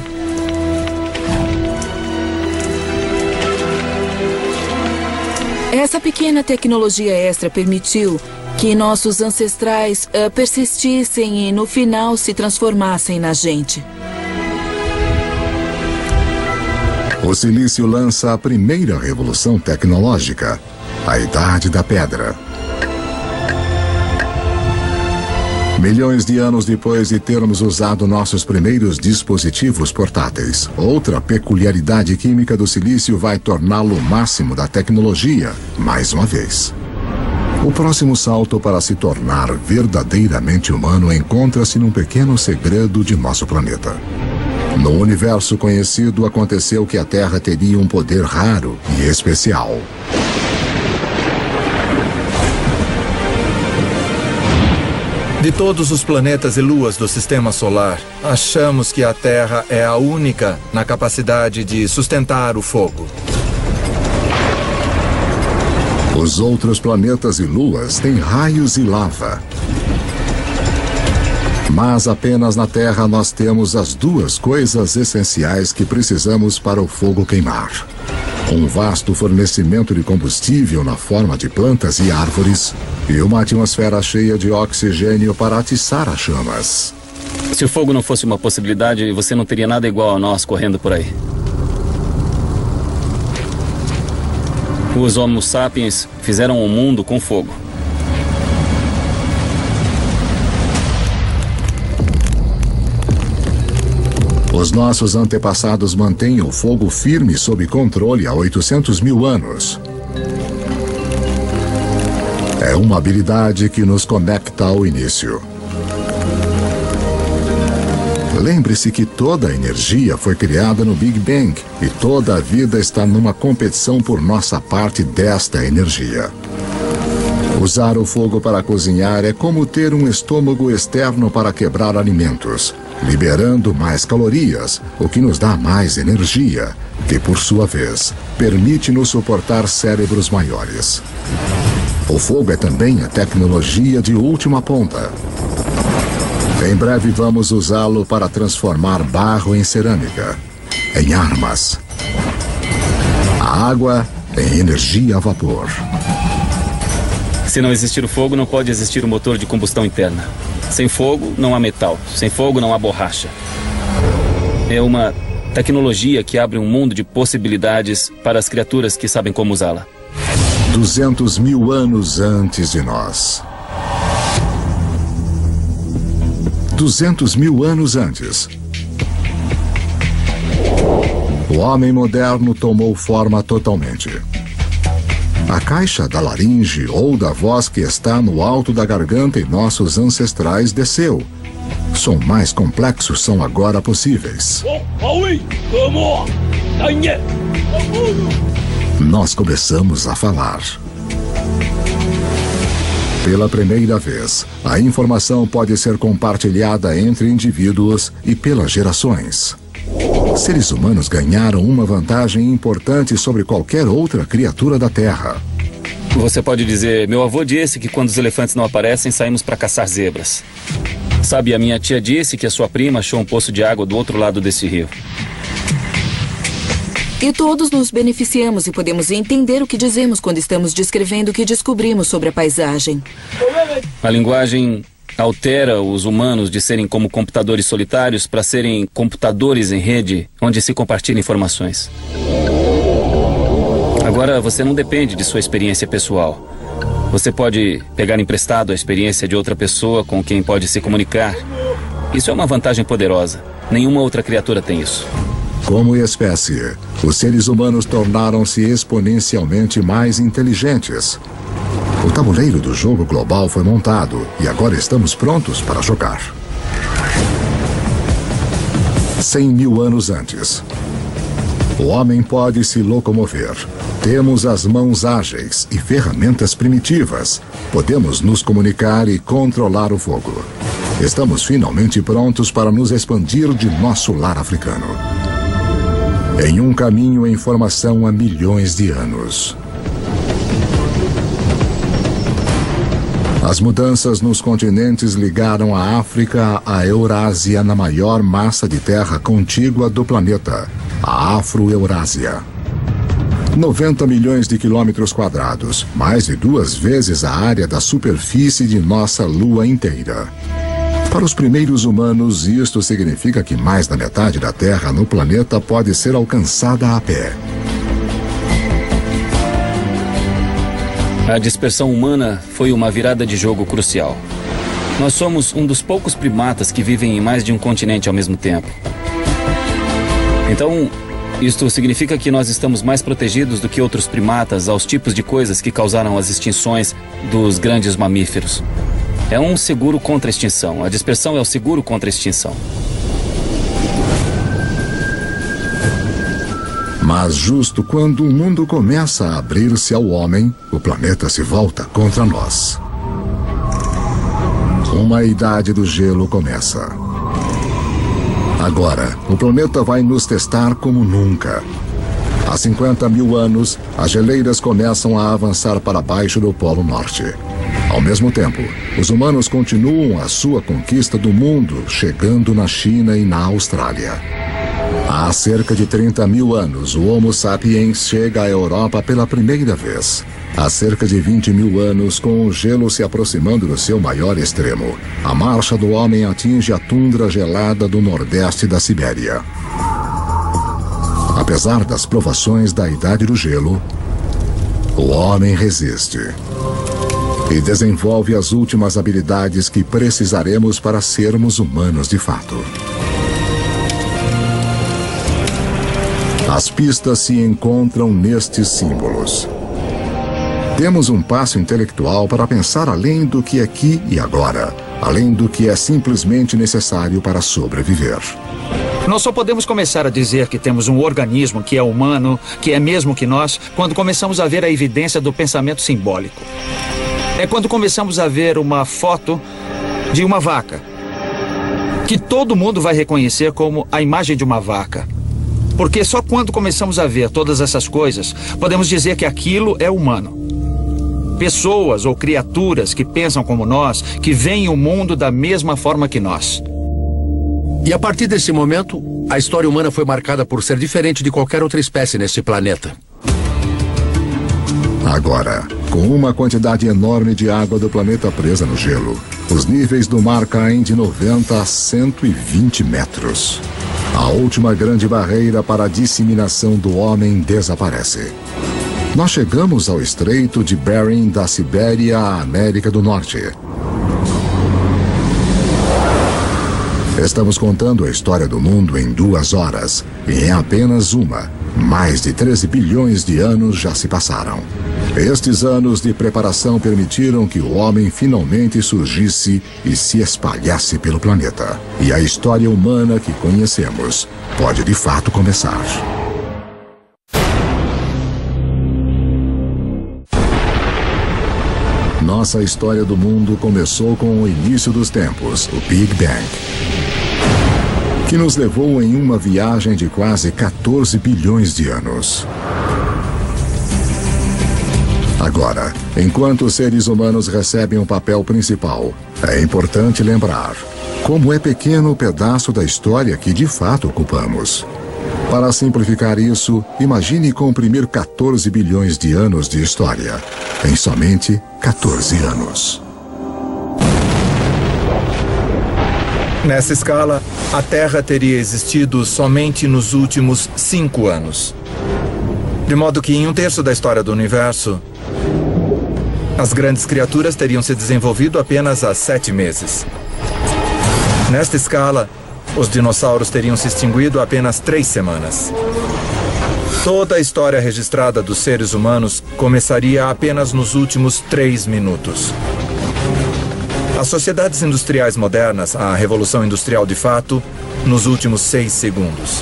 Essa pequena tecnologia extra permitiu que nossos ancestrais persistissem e, no final, se transformassem na gente. O silício lança a primeira revolução tecnológica, a Idade da Pedra. Milhões de anos depois de termos usado nossos primeiros dispositivos portáteis, outra peculiaridade química do silício vai torná-lo o máximo da tecnologia, mais uma vez. O próximo salto para se tornar verdadeiramente humano encontra-se num pequeno segredo de nosso planeta. No universo conhecido, aconteceu que a Terra teria um poder raro e especial. De todos os planetas e luas do Sistema Solar, achamos que a Terra é a única na capacidade de sustentar o fogo. Os outros planetas e luas têm raios e lava. Mas apenas na Terra nós temos as duas coisas essenciais que precisamos para o fogo queimar. Um vasto fornecimento de combustível na forma de plantas e árvores e uma atmosfera cheia de oxigênio para atiçar as chamas. Se o fogo não fosse uma possibilidade, você não teria nada igual a nós correndo por aí. Os Homo sapiens fizeram o mundo com fogo. Os nossos antepassados mantêm o fogo firme sob controle há 800.000 anos. É uma habilidade que nos conecta ao início. Lembre-se que toda a energia foi criada no Big Bang e toda a vida está numa competição por nossa parte desta energia. Usar o fogo para cozinhar é como ter um estômago externo para quebrar alimentos, liberando mais calorias, o que nos dá mais energia, que, por sua vez, permite-nos suportar cérebros maiores. O fogo é também a tecnologia de última ponta. Em breve vamos usá-lo para transformar barro em cerâmica, em armas, a água em energia a vapor Se não existir o fogo, não pode existir o motor de combustão interna. Sem fogo, não há metal. Sem fogo, não há borracha. É uma tecnologia que abre um mundo de possibilidades para as criaturas que sabem como usá-la. 200 mil anos antes de nós. 200 mil anos antes. O homem moderno tomou forma totalmente. A caixa da laringe ou da voz que está no alto da garganta em nossos ancestrais desceu. Som mais complexos são agora possíveis. Nós começamos a falar. Pela primeira vez, a informação pode ser compartilhada entre indivíduos e pelas gerações. Seres humanos ganharam uma vantagem importante sobre qualquer outra criatura da Terra. Você pode dizer, meu avô disse que quando os elefantes não aparecem, saímos para caçar zebras. Sabe, a minha tia disse que a sua prima achou um poço de água do outro lado desse rio. E todos nos beneficiamos e podemos entender o que dizemos quando estamos descrevendo o que descobrimos sobre a paisagem. A linguagem altera os humanos de serem como computadores solitários para serem computadores em rede, onde se compartilham informações. Agora, você não depende de sua experiência pessoal. Você pode pegar emprestado a experiência de outra pessoa com quem pode se comunicar. Isso é uma vantagem poderosa. Nenhuma outra criatura tem isso. Como espécie, os seres humanos tornaram-se exponencialmente mais inteligentes. O tabuleiro do jogo global foi montado e agora estamos prontos para jogar. 100 mil anos antes. O homem pode se locomover. Temos as mãos ágeis e ferramentas primitivas. Podemos nos comunicar e controlar o fogo. Estamos finalmente prontos para nos expandir de nosso lar africano. Em um caminho em formação há milhões de anos. As mudanças nos continentes ligaram a África à Eurásia na maior massa de terra contígua do planeta, a Afro-Eurásia. 90 milhões de quilômetros quadrados, mais de 2 vezes a área da superfície de nossa Lua inteira. Para os primeiros humanos, isto significa que mais da metade da Terra no planeta pode ser alcançada a pé. A dispersão humana foi uma virada de jogo crucial. Nós somos um dos poucos primatas que vivem em mais de um continente ao mesmo tempo. Então, isto significa que nós estamos mais protegidos do que outros primatas aos tipos de coisas que causaram as extinções dos grandes mamíferos. É um seguro contra a extinção. A dispersão é o seguro contra a extinção. Mas justo quando o mundo começa a abrir-se ao homem, o planeta se volta contra nós. Uma idade do gelo começa. Agora, o planeta vai nos testar como nunca. Há 50 mil anos, as geleiras começam a avançar para baixo do Polo Norte. Ao mesmo tempo, os humanos continuam a sua conquista do mundo, chegando na China e na Austrália. Há cerca de 30 mil anos, o Homo sapiens chega à Europa pela primeira vez. Há cerca de 20 mil anos, com o gelo se aproximando do seu maior extremo, a marcha do homem atinge a tundra gelada do nordeste da Sibéria. Apesar das provações da Idade do Gelo, o homem resiste e desenvolve as últimas habilidades que precisaremos para sermos humanos de fato. As pistas se encontram nestes símbolos. Temos um passo intelectual para pensar além do que é aqui e agora, além do que é simplesmente necessário para sobreviver. Nós só podemos começar a dizer que temos um organismo que é humano, que é mesmo que nós, quando começamos a ver a evidência do pensamento simbólico. É quando começamos a ver uma foto de uma vaca, que todo mundo vai reconhecer como a imagem de uma vaca. Porque só quando começamos a ver todas essas coisas, podemos dizer que aquilo é humano. Pessoas ou criaturas que pensam como nós, que veem o mundo da mesma forma que nós. E a partir desse momento, a história humana foi marcada por ser diferente de qualquer outra espécie neste planeta. Agora, com uma quantidade enorme de água do planeta presa no gelo, os níveis do mar caem de 90 a 120 metros. A última grande barreira para a disseminação do homem desaparece. Nós chegamos ao Estreito de Bering da Sibéria à América do Norte. Estamos contando a história do mundo em 2 horas, e em apenas uma, mais de 13 bilhões de anos já se passaram. Estes anos de preparação permitiram que o homem finalmente surgisse e se espalhasse pelo planeta. E a história humana que conhecemos pode de fato começar. Nossa história do mundo começou com o início dos tempos, o Big Bang, que nos levou em uma viagem de quase 14 bilhões de anos. Agora, enquanto os seres humanos recebem um papel principal, é importante lembrar como é pequeno o pedaço da história que de fato ocupamos. Para simplificar isso, imagine comprimir 14 bilhões de anos de história em somente 14 anos. Nessa escala, a Terra teria existido somente nos últimos 5 anos. De modo que em 1/3 da história do universo, as grandes criaturas teriam se desenvolvido apenas há 7 meses. Nesta escala, os dinossauros teriam se extinguido há apenas 3 semanas. Toda a história registrada dos seres humanos começaria apenas nos últimos 3 minutos. As sociedades industriais modernas, a Revolução Industrial de fato, nos últimos 6 segundos.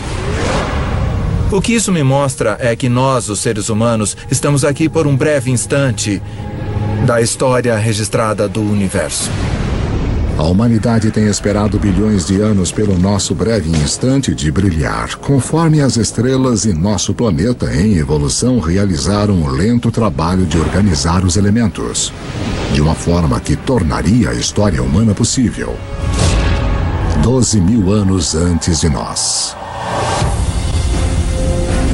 O que isso me mostra é que nós, os seres humanos, estamos aqui por um breve instante da história registrada do universo. A humanidade tem esperado bilhões de anos pelo nosso breve instante de brilhar, conforme as estrelas e nosso planeta em evolução realizaram um lento trabalho de organizar os elementos, de uma forma que tornaria a história humana possível. 12.000 anos antes de nós.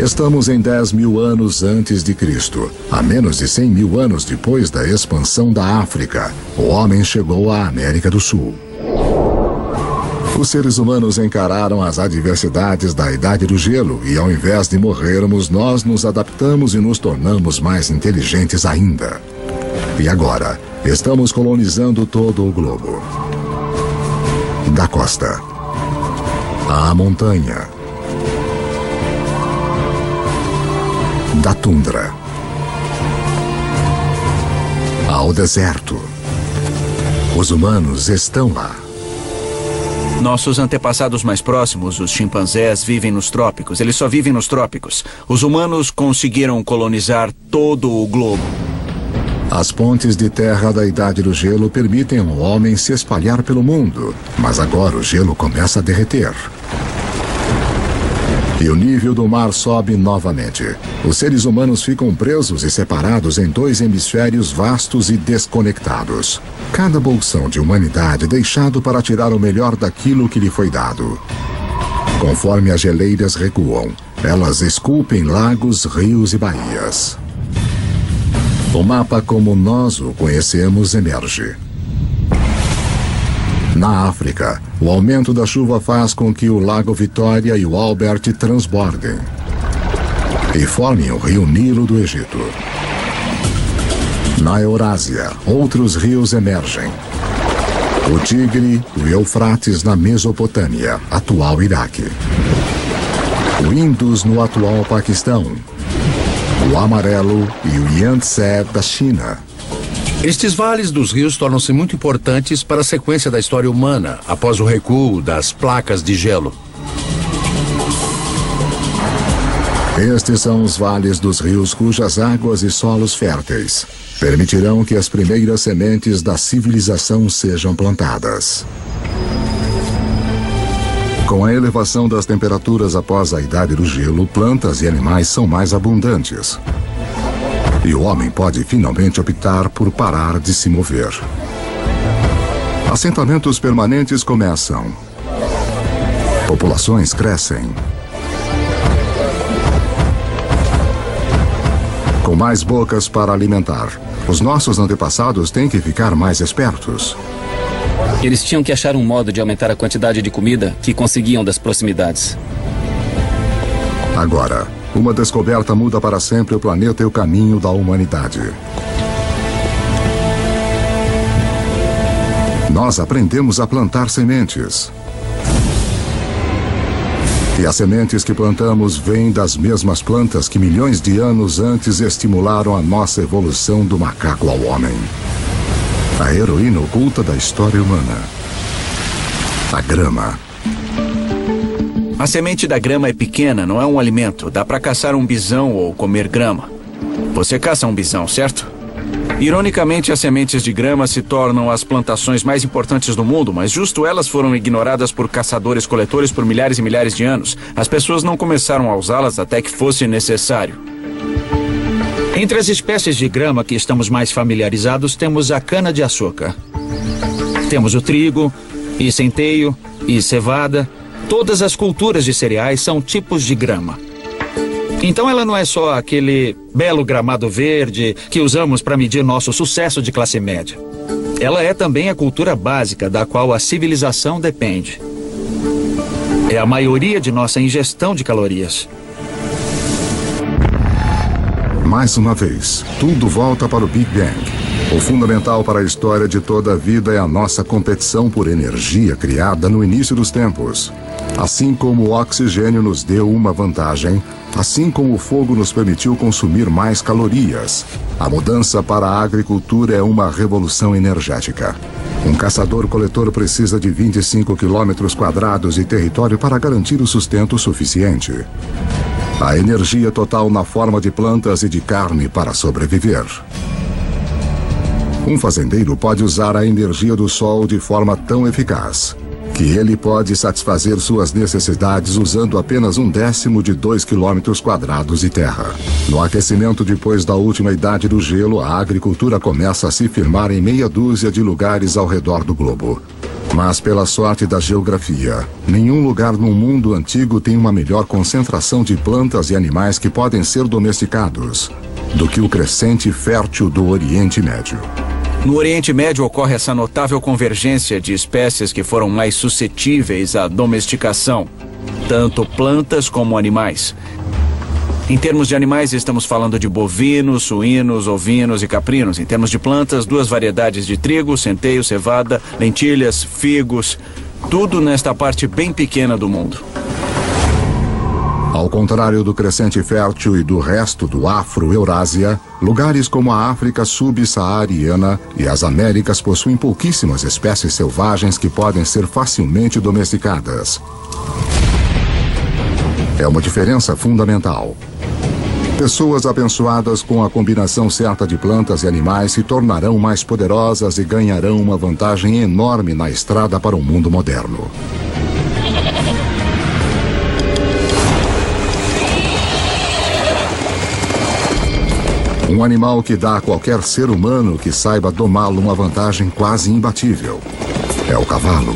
Estamos em 10.000 anos antes de Cristo. A menos de 100.000 anos depois da expansão da África, o homem chegou à América do Sul. Os seres humanos encararam as adversidades da Idade do Gelo e, ao invés de morrermos, nós nos adaptamos e nos tornamos mais inteligentes ainda. E agora, estamos colonizando todo o globo. Da costa à montanha, da tundra ao deserto. Os humanos estão lá. Nossos antepassados mais próximos, os chimpanzés, vivem nos trópicos. Eles só vivem nos trópicos. Os humanos conseguiram colonizar todo o globo. As pontes de terra da Idade do Gelo permitem ao homem se espalhar pelo mundo, mas agora o gelo começa a derreter. E o nível do mar sobe novamente. Os seres humanos ficam presos e separados em 2 hemisférios vastos e desconectados. Cada bolsão de humanidade deixado para tirar o melhor daquilo que lhe foi dado. Conforme as geleiras recuam, elas esculpem lagos, rios e baías. O mapa como nós o conhecemos emerge. Na África, o aumento da chuva faz com que o Lago Vitória e o Albert transbordem e formem o rio Nilo do Egito. Na Eurásia, outros rios emergem. O Tigre e o Eufrates na Mesopotâmia, atual Iraque. O Indus no atual Paquistão. O Amarelo e o Yangtze da China. Estes vales dos rios tornam-se muito importantes para a sequência da história humana após o recuo das placas de gelo. Estes são os vales dos rios cujas águas e solos férteis permitirão que as primeiras sementes da civilização sejam plantadas. Com a elevação das temperaturas após a Idade do Gelo, plantas e animais são mais abundantes. E o homem pode finalmente optar por parar de se mover. Assentamentos permanentes começam. Populações crescem. com mais bocas para alimentar. Os nossos antepassados têm que ficar mais espertos. Eles tinham que achar um modo de aumentar a quantidade de comida que conseguiam das proximidades. Agora, uma descoberta muda para sempre o planeta e o caminho da humanidade. Nós aprendemos a plantar sementes. E as sementes que plantamos vêm das mesmas plantas que milhões de anos antes estimularam a nossa evolução do macaco ao homem. A heroína oculta da história humana. A grama. A semente da grama é pequena, não é um alimento. Dá para caçar um bisão ou comer grama. Você caça um bisão, certo? Ironicamente, as sementes de grama se tornam as plantações mais importantes do mundo, mas justo elas foram ignoradas por caçadores-coletores por milhares e milhares de anos. As pessoas não começaram a usá-las até que fosse necessário. Entre as espécies de grama que estamos mais familiarizados, temos a cana-de-açúcar. Temos o trigo, e centeio, e cevada. Todas as culturas de cereais são tipos de grama. Então ela não é só aquele belo gramado verde que usamos para medir nosso sucesso de classe média. Ela é também a cultura básica da qual a civilização depende. É a maioria de nossa ingestão de calorias. Mais uma vez, tudo volta para o Big Bang. O fundamental para a história de toda a vida é a nossa competição por energia criada no início dos tempos. Assim como o oxigênio nos deu uma vantagem, assim como o fogo nos permitiu consumir mais calorias, a mudança para a agricultura é uma revolução energética. Um caçador-coletor precisa de 25 quilômetros quadrados de território para garantir o sustento suficiente. A energia total na forma de plantas e de carne para sobreviver. Um fazendeiro pode usar a energia do sol de forma tão eficaz que ele pode satisfazer suas necessidades usando apenas 1/10 de 2 quilômetros quadrados de terra. No aquecimento depois da última idade do gelo, a agricultura começa a se firmar em meia dúzia de lugares ao redor do globo. Mas pela sorte da geografia, nenhum lugar no mundo antigo tem uma melhor concentração de plantas e animais que podem ser domesticados do que o crescente fértil do Oriente Médio. No Oriente Médio ocorre essa notável convergência de espécies que foram mais suscetíveis à domesticação, tanto plantas como animais. Em termos de animais, estamos falando de bovinos, suínos, ovinos e caprinos. Em termos de plantas, 2 variedades de trigo, centeio, cevada, lentilhas, figos, tudo nesta parte bem pequena do mundo. Ao contrário do crescente fértil e do resto do Afro-Eurásia, lugares como a África subsaariana e as Américas possuem pouquíssimas espécies selvagens que podem ser facilmente domesticadas. É uma diferença fundamental. Pessoas abençoadas com a combinação certa de plantas e animais se tornarão mais poderosas e ganharão uma vantagem enorme na estrada para o mundo moderno. Um animal que dá a qualquer ser humano que saiba domá-lo uma vantagem quase imbatível. É o cavalo.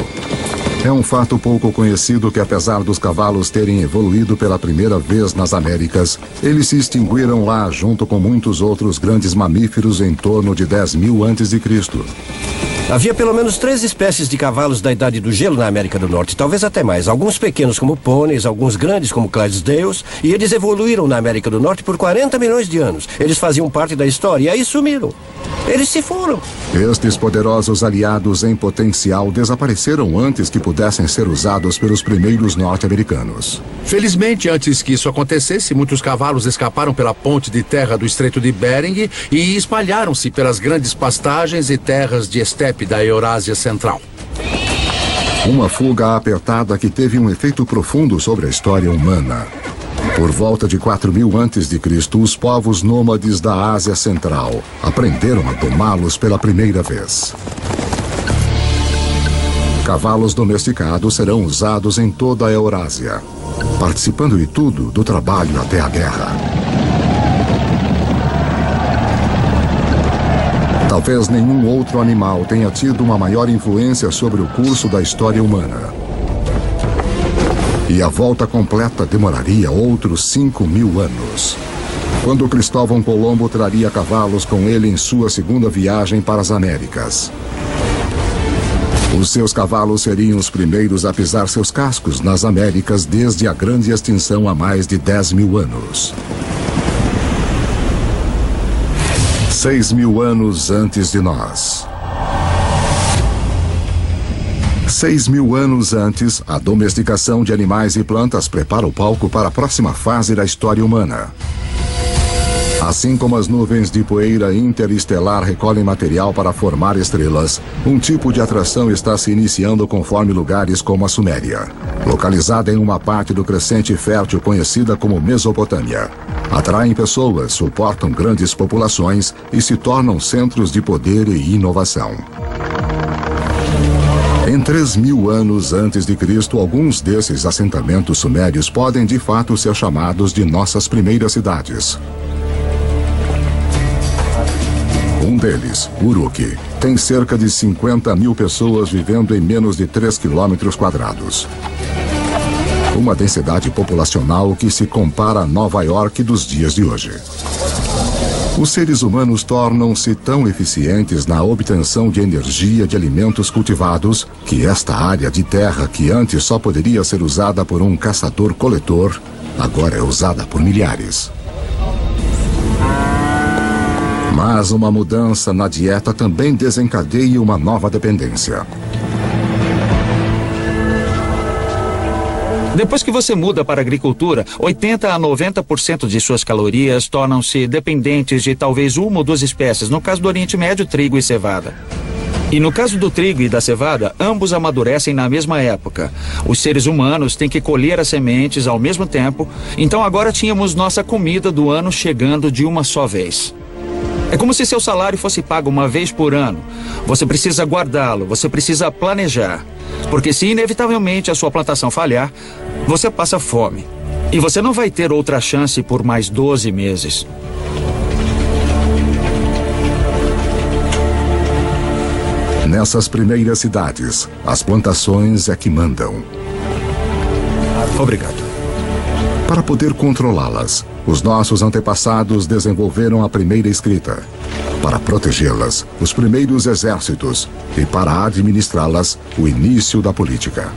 É um fato pouco conhecido que, apesar dos cavalos terem evoluído pela primeira vez nas Américas, eles se extinguiram lá junto com muitos outros grandes mamíferos em torno de 10.000 a.C. Havia pelo menos 3 espécies de cavalos da Idade do Gelo na América do Norte, talvez até mais. Alguns pequenos como pôneis, alguns grandes como Clydesdales, e eles evoluíram na América do Norte por 40 milhões de anos. Eles faziam parte da história e aí sumiram. Eles se foram. Estes poderosos aliados em potencial desapareceram antes que pudessem ser usados pelos primeiros norte-americanos. Felizmente, antes que isso acontecesse, muitos cavalos escaparam pela ponte de terra do Estreito de Bering e espalharam-se pelas grandes pastagens e terras de estepe da Eurásia Central. Uma fuga apertada que teve um efeito profundo sobre a história humana. Por volta de 4.000 a.C., os povos nômades da Ásia Central aprenderam a domá-los pela primeira vez. Cavalos domesticados serão usados em toda a Eurásia, participando de tudo, do trabalho até a guerra. Talvez nenhum outro animal tenha tido uma maior influência sobre o curso da história humana. E a volta completa demoraria outros 5.000 anos. quando Cristóvão Colombo traria cavalos com ele em sua segunda viagem para as Américas. Os seus cavalos seriam os primeiros a pisar seus cascos nas Américas desde a grande extinção há mais de 10.000 anos. 6.000 anos antes de nós. 6.000 anos antes, a domesticação de animais e plantas prepara o palco para a próxima fase da história humana. Assim como as nuvens de poeira interestelar recolhem material para formar estrelas, um tipo de atração está se iniciando conforme lugares como a Suméria, localizada em uma parte do crescente fértil conhecida como Mesopotâmia. Atraem pessoas, suportam grandes populações e se tornam centros de poder e inovação. Em 3.000 anos antes de Cristo, alguns desses assentamentos sumérios podem de fato ser chamados de nossas primeiras cidades. Um deles, Uruk, tem cerca de 50.000 pessoas vivendo em menos de 3 quilômetros quadrados. Uma densidade populacional que se compara a Nova York dos dias de hoje. Os seres humanos tornam-se tão eficientes na obtenção de energia de alimentos cultivados que esta área de terra, que antes só poderia ser usada por um caçador-coletor, agora é usada por milhares. Mas uma mudança na dieta também desencadeia uma nova dependência. Depois que você muda para a agricultura, 80% a 90% de suas calorias tornam-se dependentes de talvez uma ou duas espécies, no caso do Oriente Médio, trigo e cevada. E no caso do trigo e da cevada, ambos amadurecem na mesma época. Os seres humanos têm que colher as sementes ao mesmo tempo, então agora tínhamos nossa comida do ano chegando de uma só vez. É como se seu salário fosse pago uma vez por ano. Você precisa guardá-lo, você precisa planejar. Porque se inevitavelmente a sua plantação falhar, você passa fome. E você não vai ter outra chance por mais 12 meses. Nessas primeiras cidades, as plantações é que mandam. Obrigado. Para poder controlá-las, os nossos antepassados desenvolveram a primeira escrita. Para protegê-las, os primeiros exércitos. E para administrá-las, o início da política.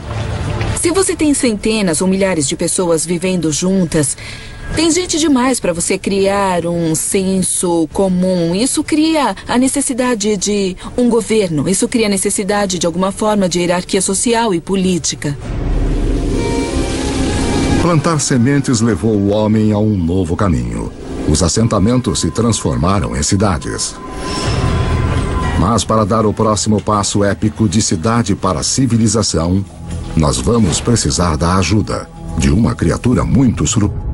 Se você tem centenas ou milhares de pessoas vivendo juntas, tem gente demais para você criar um senso comum. Isso cria a necessidade de um governo. Isso cria a necessidade de alguma forma de hierarquia social e política. Plantar sementes levou o homem a um novo caminho. Os assentamentos se transformaram em cidades. Mas para dar o próximo passo épico de cidade para civilização, nós vamos precisar da ajuda de uma criatura muito surpreendente.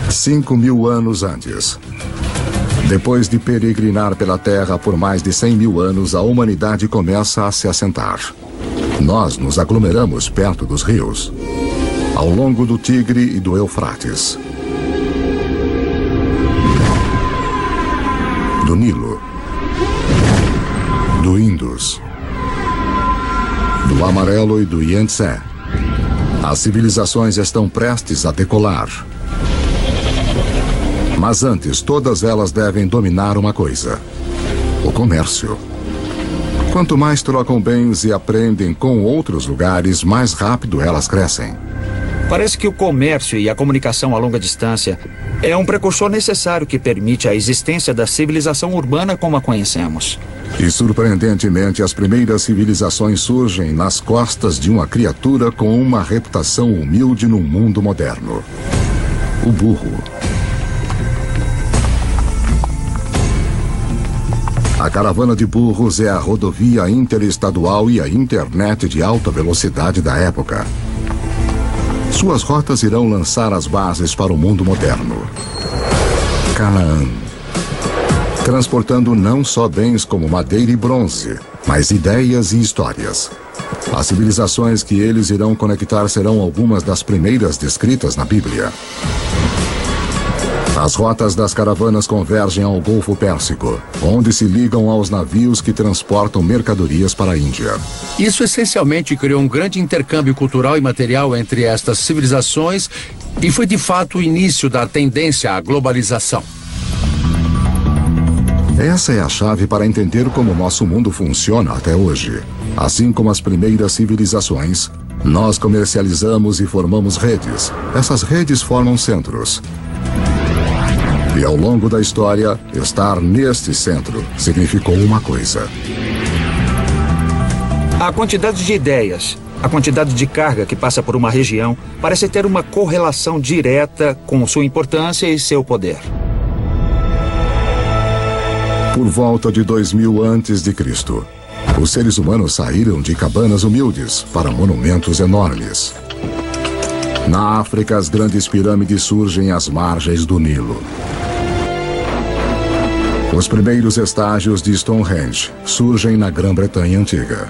Cinco 5.000 anos antes. Depois de peregrinar pela Terra por mais de 100.000 anos, a humanidade começa a se assentar. Nós nos aglomeramos perto dos rios, ao longo do Tigre e do Eufrates, do Nilo, do Indus, do Amarelo e do Yangtze. As civilizações estão prestes a decolar. Mas antes, todas elas devem dominar uma coisa: o comércio. Quanto mais trocam bens e aprendem com outros lugares, mais rápido elas crescem. Parece que o comércio e a comunicação a longa distância é um precursor necessário que permite a existência da civilização urbana como a conhecemos. E, surpreendentemente, as primeiras civilizações surgem nas costas de uma criatura com uma reputação humilde no mundo moderno: o burro. A caravana de burros é a rodovia interestadual e a internet de alta velocidade da época. Suas rotas irão lançar as bases para o mundo moderno. Canaã. Transportando não só bens como madeira e bronze, mas ideias e histórias. As civilizações que eles irão conectar serão algumas das primeiras descritas na Bíblia. As rotas das caravanas convergem ao Golfo Pérsico, onde se ligam aos navios que transportam mercadorias para a Índia. Isso essencialmente criou um grande intercâmbio cultural e material entre estas civilizações e foi de fato o início da tendência à globalização. Essa é a chave para entender como nosso mundo funciona até hoje. Assim como as primeiras civilizações, nós comercializamos e formamos redes. Essas redes formam centros. E ao longo da história, estar neste centro significou uma coisa. A quantidade de ideias, a quantidade de carga que passa por uma região parece ter uma correlação direta com sua importância e seu poder. Por volta de 2000 a.C., os seres humanos saíram de cabanas humildes para monumentos enormes. Na África, as grandes pirâmides surgem às margens do Nilo. Os primeiros estágios de Stonehenge surgem na Grã-Bretanha Antiga.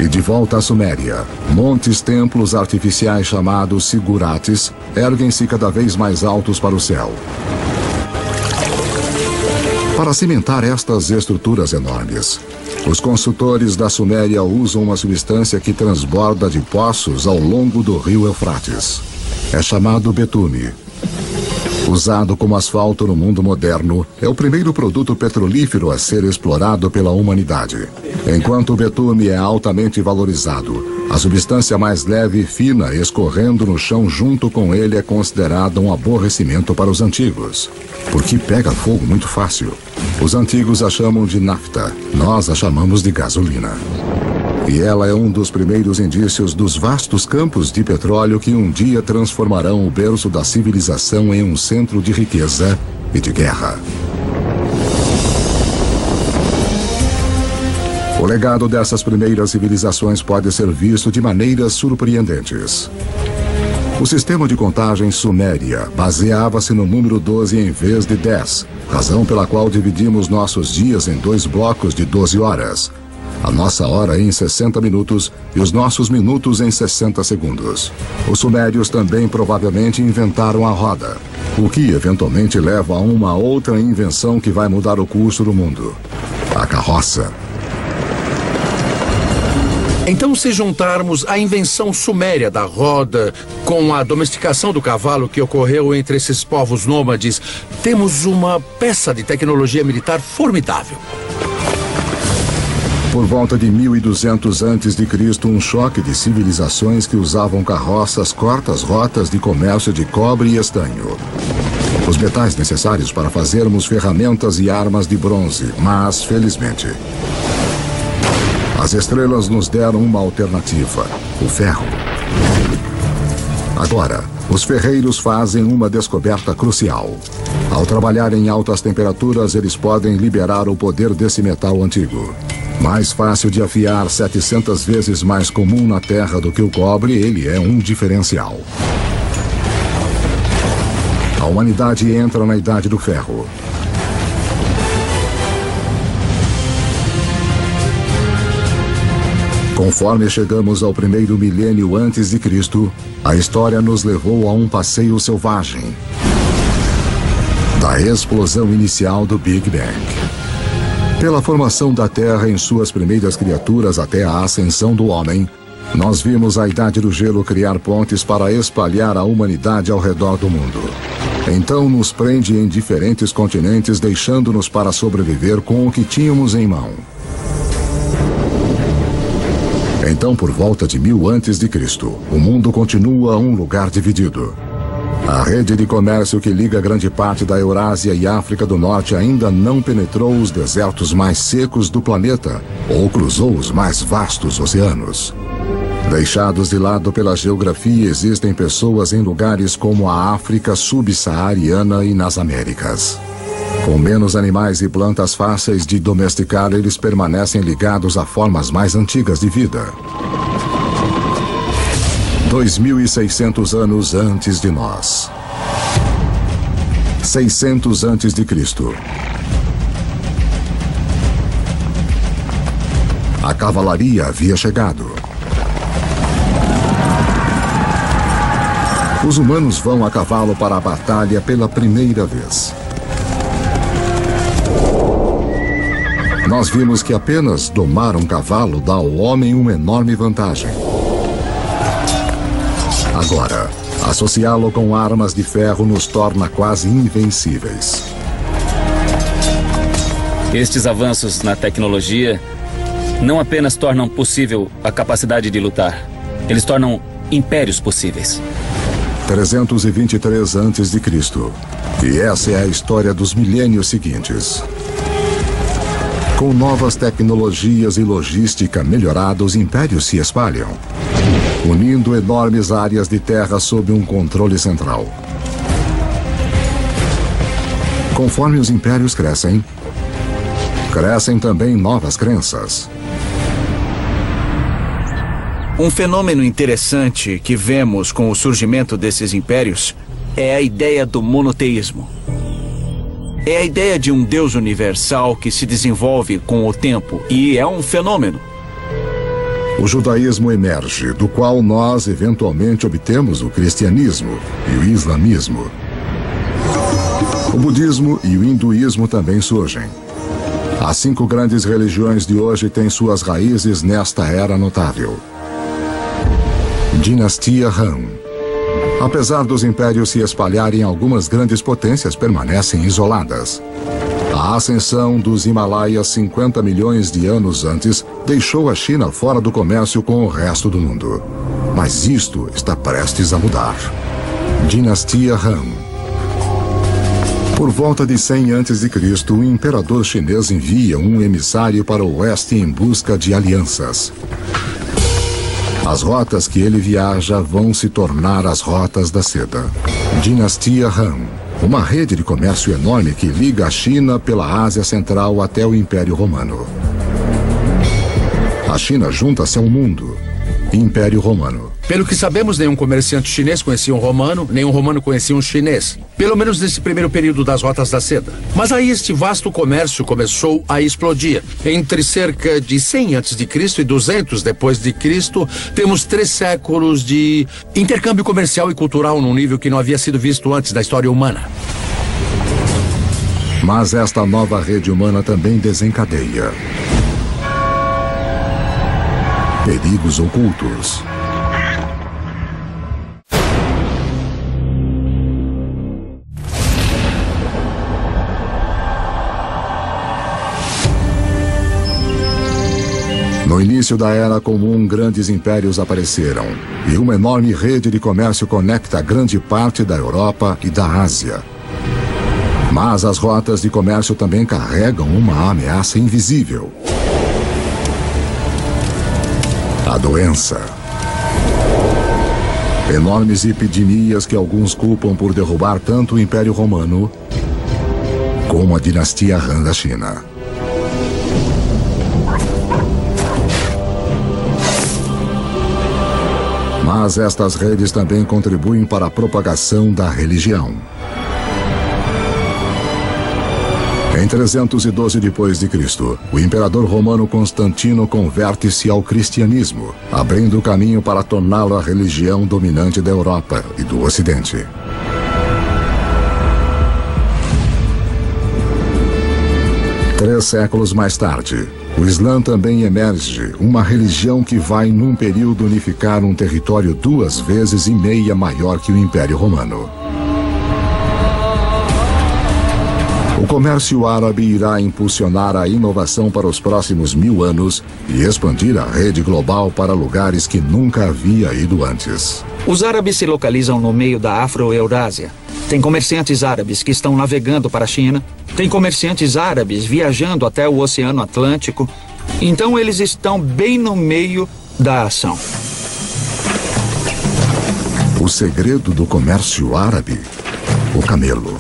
E de volta à Suméria, montes templos artificiais chamados zigurates erguem-se cada vez mais altos para o céu. Para cimentar estas estruturas enormes, os construtores da Suméria usam uma substância que transborda de poços ao longo do rio Eufrates. É chamado betume. Usado como asfalto no mundo moderno, é o primeiro produto petrolífero a ser explorado pela humanidade. Enquanto o betume é altamente valorizado, a substância mais leve e fina escorrendo no chão junto com ele é considerada um aborrecimento para os antigos, porque pega fogo muito fácil. Os antigos a chamam de nafta, nós a chamamos de gasolina. E ela é um dos primeiros indícios dos vastos campos de petróleo que um dia transformarão o berço da civilização em um centro de riqueza e de guerra. O legado dessas primeiras civilizações pode ser visto de maneiras surpreendentes. O sistema de contagem suméria baseava-se no número 12 em vez de 10, razão pela qual dividimos nossos dias em 2 blocos de 12 horas. A nossa hora em 60 minutos e os nossos minutos em 60 segundos. Os sumérios também provavelmente inventaram a roda, o que eventualmente leva a uma outra invenção que vai mudar o curso do mundo: a carroça. Então, se juntarmos a invenção suméria da roda com a domesticação do cavalo que ocorreu entre esses povos nômades, temos uma peça de tecnologia militar formidável. Por volta de 1200 a.C., um choque de civilizações que usavam carroças corta as rotas de comércio de cobre e estanho. Os metais necessários para fazermos ferramentas e armas de bronze, mas, felizmente, as estrelas nos deram uma alternativa: o ferro. Agora, os ferreiros fazem uma descoberta crucial. Ao trabalhar em altas temperaturas, eles podem liberar o poder desse metal antigo. Mais fácil de afiar, 700 vezes mais comum na Terra do que o cobre, ele é um diferencial. A humanidade entra na Idade do Ferro. Conforme chegamos ao primeiro milênio antes de Cristo, a história nos levou a um passeio selvagem. Da explosão inicial do Big Bang. Pela formação da Terra em suas primeiras criaturas até a ascensão do homem, nós vimos a Idade do Gelo criar pontes para espalhar a humanidade ao redor do mundo. Então nos prende em diferentes continentes, deixando-nos para sobreviver com o que tínhamos em mão. Então, por volta de 1000 a.C., o mundo continua um lugar dividido. A rede de comércio que liga grande parte da Eurásia e África do Norte ainda não penetrou os desertos mais secos do planeta ou cruzou os mais vastos oceanos. Deixados de lado pela geografia, existem pessoas em lugares como a África subsaariana e nas Américas. Com menos animais e plantas fáceis de domesticar, eles permanecem ligados a formas mais antigas de vida. 2600 anos antes de nós. 600 antes de Cristo. A cavalaria havia chegado. Os humanos vão a cavalo para a batalha pela primeira vez. Nós vimos que apenas domar um cavalo dá ao homem uma enorme vantagem. Agora, associá-lo com armas de ferro nos torna quase invencíveis. Estes avanços na tecnologia não apenas tornam possível a capacidade de lutar, eles tornam impérios possíveis. 323 a.C. E essa é a história dos milênios seguintes. Com novas tecnologias e logística melhorada, os impérios se espalham, unindo enormes áreas de terra sob um controle central. Conforme os impérios crescem, crescem também novas crenças. Um fenômeno interessante que vemos com o surgimento desses impérios é a ideia do monoteísmo. É a ideia de um Deus universal que se desenvolve com o tempo e é um fenômeno. O judaísmo emerge, do qual nós eventualmente obtemos o cristianismo e o islamismo. O budismo e o hinduísmo também surgem. As 5 grandes religiões de hoje têm suas raízes nesta era notável. Dinastia Han. Apesar dos impérios se espalharem, algumas grandes potências permanecem isoladas. A ascensão dos Himalaias 50 milhões de anos antes deixou a China fora do comércio com o resto do mundo. Mas isto está prestes a mudar. Dinastia Han. Por volta de 100 a.C., o imperador chinês envia um emissário para o oeste em busca de alianças. As rotas que ele viaja vão se tornar as rotas da seda. Dinastia Han. Uma rede de comércio enorme que liga a China pela Ásia Central até o Império Romano. A China junta-se ao mundo. Império Romano. Pelo que sabemos, nenhum comerciante chinês conhecia um romano, nenhum romano conhecia um chinês. Pelo menos nesse primeiro período das rotas da seda. Mas aí este vasto comércio começou a explodir. Entre cerca de 100 a.C. e 200 depois de Cristo, temos 3 séculos de intercâmbio comercial e cultural num nível que não havia sido visto antes da história humana. Mas esta nova rede humana também desencadeia perigos ocultos. No início da Era Comum, grandes impérios apareceram, e uma enorme rede de comércio conecta grande parte da Europa e da Ásia. Mas as rotas de comércio também carregam uma ameaça invisível. A doença. Enormes epidemias que alguns culpam por derrubar tanto o Império Romano como a dinastia Han da China. Mas estas redes também contribuem para a propagação da religião. Em 312 d.C., o imperador romano Constantino converte-se ao cristianismo, abrindo o caminho para torná-lo a religião dominante da Europa e do Ocidente. Três séculos mais tarde, o Islã também emerge, uma religião que vai, num período, unificar um território 2,5 vezes maior que o Império Romano. O comércio árabe irá impulsionar a inovação para os próximos 1000 anos e expandir a rede global para lugares que nunca havia ido antes. Os árabes se localizam no meio da Afro-Eurásia. Tem comerciantes árabes que estão navegando para a China. Tem comerciantes árabes viajando até o Oceano Atlântico. Então eles estão bem no meio da ação. O segredo do comércio árabe? O camelo.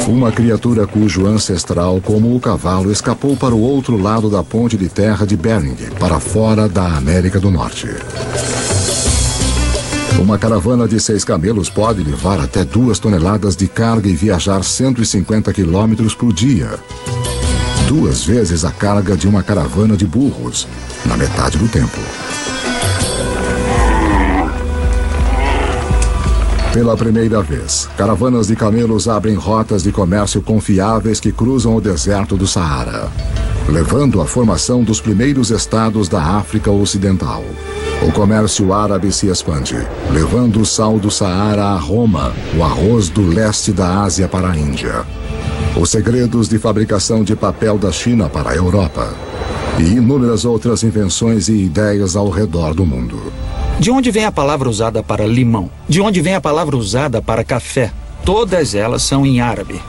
Uma criatura cujo ancestral, como o cavalo, escapou para o outro lado da ponte de terra de Bering, para fora da América do Norte. Uma caravana de 6 camelos pode levar até 2 toneladas de carga e viajar 150 quilômetros por dia. 2 vezes a carga de uma caravana de burros, na metade do tempo. Pela primeira vez, caravanas de camelos abrem rotas de comércio confiáveis que cruzam o deserto do Saara, levando à formação dos primeiros estados da África Ocidental. O comércio árabe se expande, levando o sal do Saara a Roma, o arroz do leste da Ásia para a Índia, os segredos de fabricação de papel da China para a Europa e inúmeras outras invenções e ideias ao redor do mundo. De onde vem a palavra usada para limão? De onde vem a palavra usada para café? Todas elas são em árabe.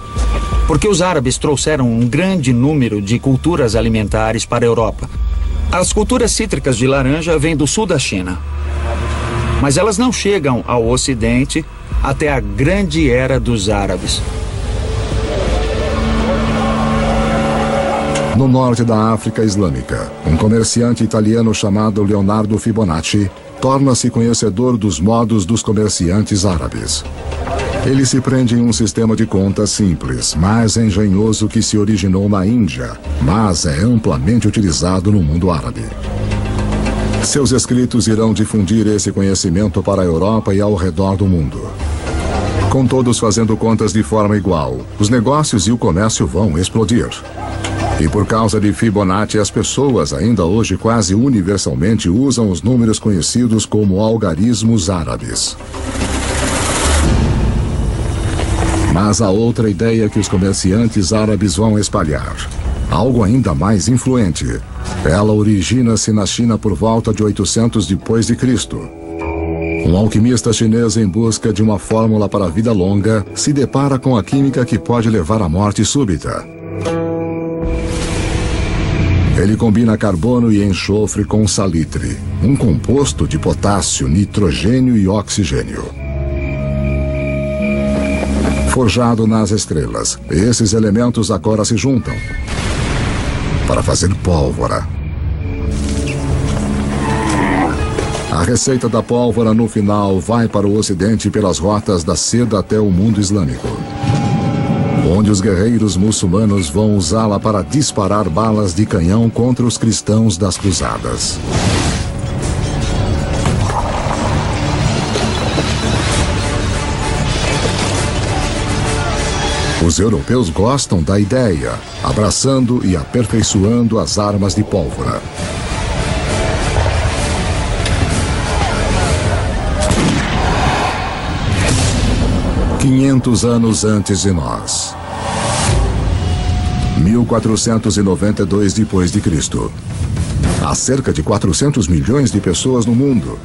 Porque os árabes trouxeram um grande número de culturas alimentares para a Europa. As culturas cítricas de laranja vêm do sul da China. Mas elas não chegam ao Ocidente até a grande era dos árabes. No norte da África Islâmica, um comerciante italiano chamado Leonardo Fibonacci torna-se conhecedor dos modos dos comerciantes árabes. Ele se prende em um sistema de contas simples, mais engenhoso que se originou na Índia, mas é amplamente utilizado no mundo árabe. Seus escritos irão difundir esse conhecimento para a Europa e ao redor do mundo. Com todos fazendo contas de forma igual, os negócios e o comércio vão explodir. E por causa de Fibonacci, as pessoas ainda hoje quase universalmente usam os números conhecidos como algarismos árabes. Mas há outra ideia que os comerciantes árabes vão espalhar. Algo ainda mais influente. Ela origina-se na China por volta de 800 depois de Cristo. Um alquimista chinês em busca de uma fórmula para a vida longa se depara com a química que pode levar à morte súbita. Ele combina carbono e enxofre com salitre, um composto de potássio, nitrogênio e oxigênio. Forjado nas estrelas, esses elementos agora se juntam para fazer pólvora. A receita da pólvora no final vai para o Ocidente pelas rotas da seda até o mundo islâmico, onde os guerreiros muçulmanos vão usá-la para disparar balas de canhão contra os cristãos das cruzadas. Os europeus gostam da ideia, abraçando e aperfeiçoando as armas de pólvora. $500 anos antes de nós. 1492 depois de Cristo. Há cerca de 400 milhões de pessoas no mundo,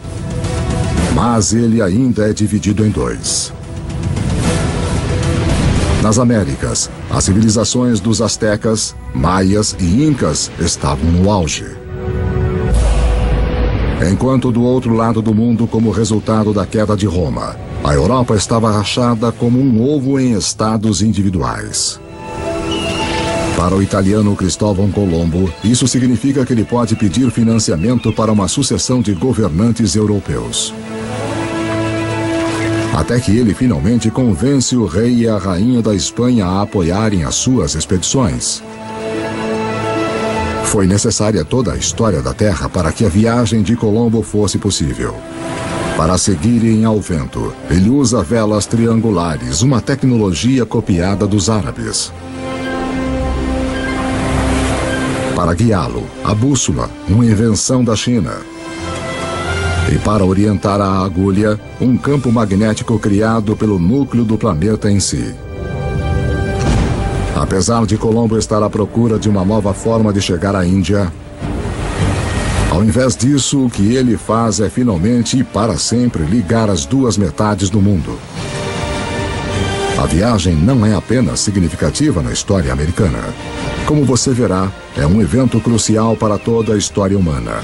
mas ele ainda é dividido em dois. Nas Américas, as civilizações dos astecas, maias e incas estavam no auge. Enquanto do outro lado do mundo, como resultado da queda de Roma, a Europa estava rachada como um ovo em estados individuais. Para o italiano Cristóvão Colombo, isso significa que ele pode pedir financiamento para uma sucessão de governantes europeus. Até que ele finalmente convence o rei e a rainha da Espanha a apoiarem as suas expedições. Foi necessária toda a história da Terra para que a viagem de Colombo fosse possível. Para seguirem ao vento, ele usa velas triangulares, uma tecnologia copiada dos árabes. Para guiá-lo, a bússola, uma invenção da China. E para orientar a agulha, um campo magnético criado pelo núcleo do planeta em si. Apesar de Colombo estar à procura de uma nova forma de chegar à Índia, ao invés disso, o que ele faz é finalmente e para sempre ligar as duas metades do mundo. A viagem não é apenas significativa na história americana. Como você verá, é um evento crucial para toda a história humana.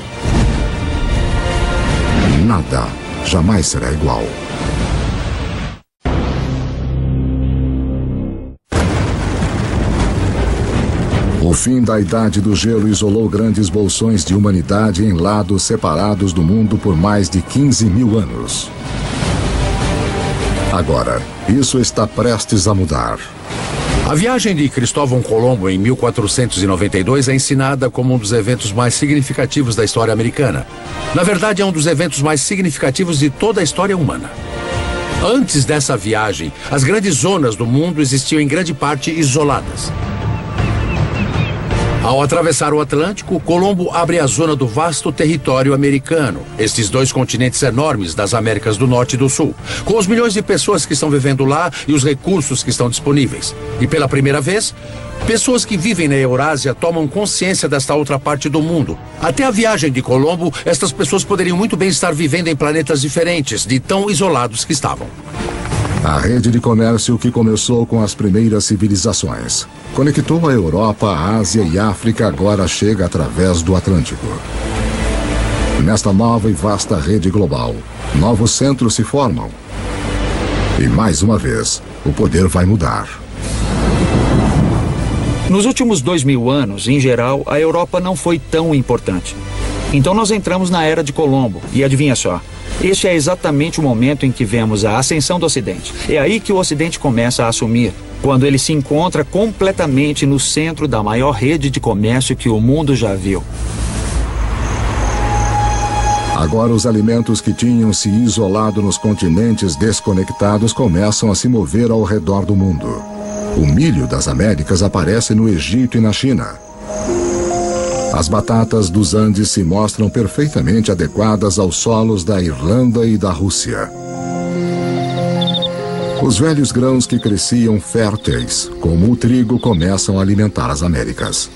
Nada jamais será igual. O fim da Idade do Gelo isolou grandes bolsões de humanidade em lados separados do mundo por mais de 15 mil anos. Agora, isso está prestes a mudar. A viagem de Cristóvão Colombo em 1492 é ensinada como um dos eventos mais significativos da história americana. Na verdade, é um dos eventos mais significativos de toda a história humana. Antes dessa viagem, as grandes zonas do mundo existiam em grande parte isoladas. Ao atravessar o Atlântico, Colombo abre a zona do vasto território americano, estes dois continentes enormes das Américas do Norte e do Sul, com os milhões de pessoas que estão vivendo lá e os recursos que estão disponíveis. E pela primeira vez, pessoas que vivem na Eurásia tomam consciência desta outra parte do mundo. Até a viagem de Colombo, estas pessoas poderiam muito bem estar vivendo em planetas diferentes, de tão isolados que estavam. A rede de comércio que começou com as primeiras civilizações conectou a Europa, a Ásia e a África agora chega através do Atlântico. Nesta nova e vasta rede global, novos centros se formam. E mais uma vez, o poder vai mudar. Nos últimos 2000 anos, em geral, a Europa não foi tão importante. Então nós entramos na Era de Colombo. E adivinha só, este é exatamente o momento em que vemos a ascensão do Ocidente. É aí que o Ocidente começa a assumir, quando ele se encontra completamente no centro da maior rede de comércio que o mundo já viu. Agora os alimentos que tinham se isolado nos continentes desconectados começam a se mover ao redor do mundo. O milho das Américas aparece no Egito e na China. As batatas dos Andes se mostram perfeitamente adequadas aos solos da Irlanda e da Rússia. Os velhos grãos que cresciam férteis, como o trigo, começam a alimentar as Américas.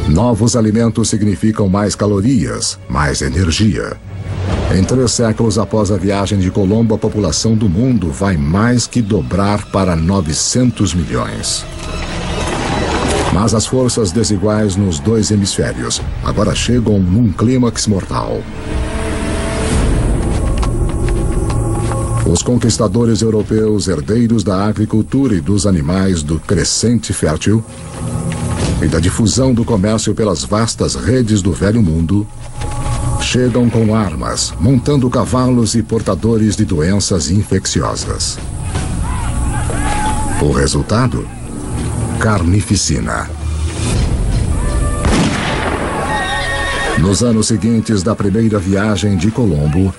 Novos alimentos significam mais calorias, mais energia. Em 3 séculos após a viagem de Colombo, a população do mundo vai mais que dobrar para 900 milhões. Mas as forças desiguais nos 2 hemisférios agora chegam num clímax mortal. Os conquistadores europeus, herdeiros da agricultura e dos animais do crescente fértil e da difusão do comércio pelas vastas redes do velho mundo, chegam com armas, montando cavalos e portadores de doenças infecciosas. O resultado? Carnificina. Nos anos seguintes da primeira viagem de Colombo,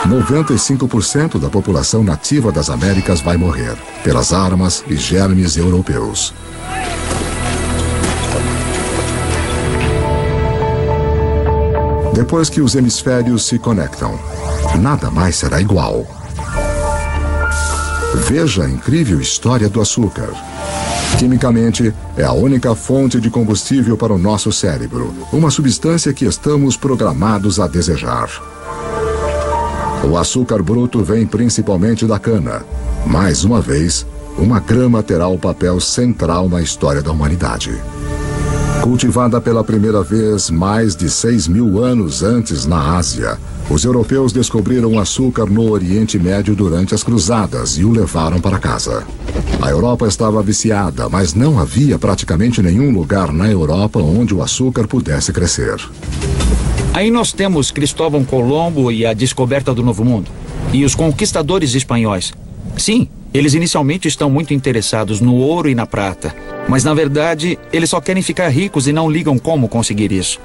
95% da população nativa das Américas vai morrer pelas armas e germes europeus. Depois que os hemisférios se conectam, nada mais será igual. Veja a incrível história do açúcar. Quimicamente, é a única fonte de combustível para o nosso cérebro, uma substância que estamos programados a desejar. O açúcar bruto vem principalmente da cana. Mais uma vez, uma grama terá o papel central na história da humanidade. Cultivada pela primeira vez mais de 6.000 anos antes na Ásia, os europeus descobriram o açúcar no Oriente Médio durante as cruzadas e o levaram para casa. A Europa estava viciada, mas não havia praticamente nenhum lugar na Europa onde o açúcar pudesse crescer. Aí nós temos Cristóvão Colombo e a descoberta do Novo Mundo. E os conquistadores espanhóis. Sim, eles inicialmente estão muito interessados no ouro e na prata. Mas na verdade, eles só querem ficar ricos e não ligam como conseguir isso.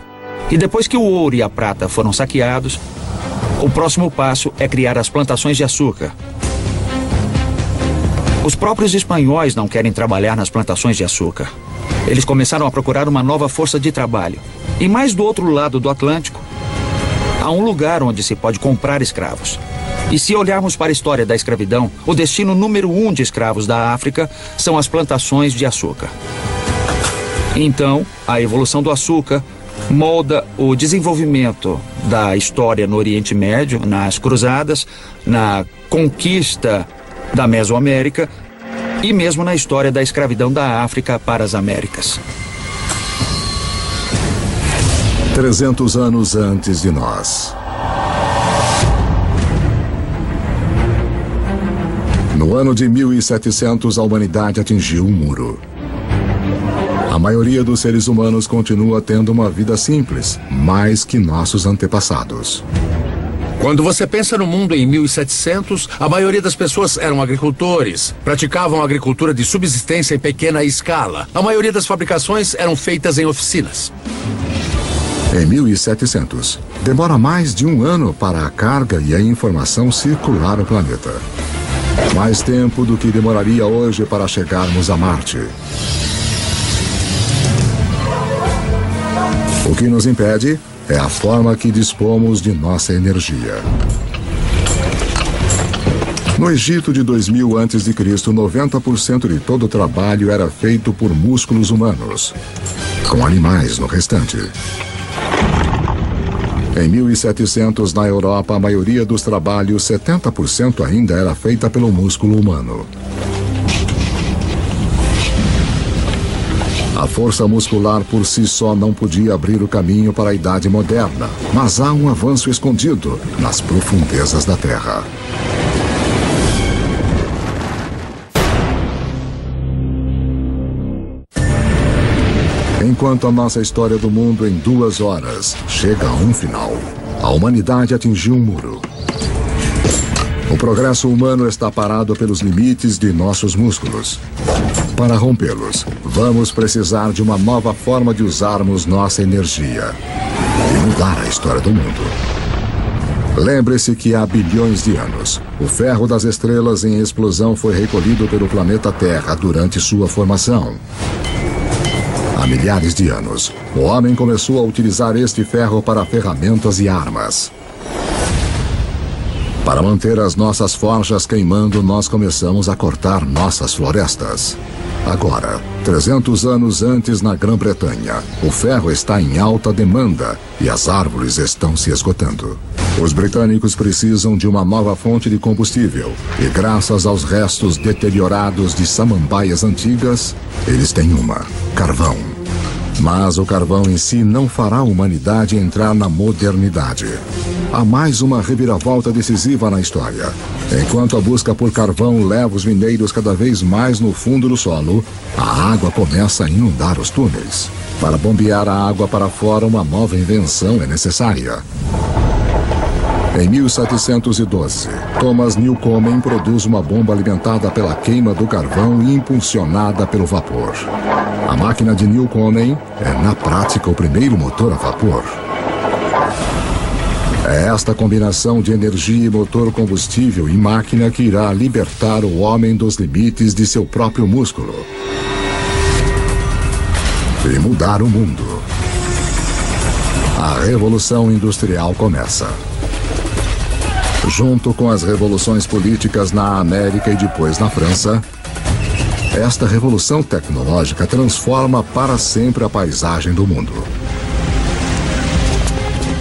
E depois que o ouro e a prata foram saqueados, o próximo passo é criar as plantações de açúcar. Os próprios espanhóis não querem trabalhar nas plantações de açúcar. Eles começaram a procurar uma nova força de trabalho. E mais do outro lado do Atlântico, há um lugar onde se pode comprar escravos. E se olharmos para a história da escravidão, o destino número 1 de escravos da África são as plantações de açúcar. Então, a evolução do açúcar molda o desenvolvimento da história no Oriente Médio, nas cruzadas, na conquista da Mesoamérica e mesmo na história da escravidão da África para as Américas. 300 anos antes de nós. No ano de 1700, a humanidade atingiu um muro. A maioria dos seres humanos continua tendo uma vida simples, mais que nossos antepassados. Quando você pensa no mundo em 1700, a maioria das pessoas eram agricultores, praticavam agricultura de subsistência em pequena escala. A maioria das fabricações eram feitas em oficinas. Em 1700, demora mais de um ano para a carga e a informação circular o planeta. Mais tempo do que demoraria hoje para chegarmos a Marte. O que nos impede é a forma que dispomos de nossa energia. No Egito de 2000 a.C., 90% de todo o trabalho era feito por músculos humanos, com animais no restante. Em 1700, na Europa, a maioria dos trabalhos, 70% ainda era feita pelo músculo humano. A força muscular por si só não podia abrir o caminho para a Idade Moderna, mas há um avanço escondido nas profundezas da Terra. Enquanto a nossa história do mundo em 2 horas chega a um final, a humanidade atingiu um muro. O progresso humano está parado pelos limites de nossos músculos. Para rompê-los, vamos precisar de uma nova forma de usarmos nossa energia e mudar a história do mundo. Lembre-se que há bilhões de anos, o ferro das estrelas em explosão foi recolhido pelo planeta Terra durante sua formação. Há milhares de anos, o homem começou a utilizar este ferro para ferramentas e armas. Para manter as nossas forjas queimando, nós começamos a cortar nossas florestas. Agora, 300 anos antes na Grã-Bretanha, o ferro está em alta demanda e as árvores estão se esgotando. Os britânicos precisam de uma nova fonte de combustível e, graças aos restos deteriorados de samambaias antigas, eles têm uma: carvão. Mas o carvão em si não fará a humanidade entrar na modernidade. Há mais uma reviravolta decisiva na história. Enquanto a busca por carvão leva os mineiros cada vez mais no fundo do solo, a água começa a inundar os túneis. Para bombear a água para fora, uma nova invenção é necessária. Em 1712, Thomas Newcomen produz uma bomba alimentada pela queima do carvão e impulsionada pelo vapor. A máquina de Newcomen é, na prática, o primeiro motor a vapor. É esta combinação de energia e motor combustível e máquina que irá libertar o homem dos limites de seu próprio músculo e mudar o mundo. A Revolução Industrial começa. Junto com as revoluções políticas na América e depois na França, esta revolução tecnológica transforma para sempre a paisagem do mundo.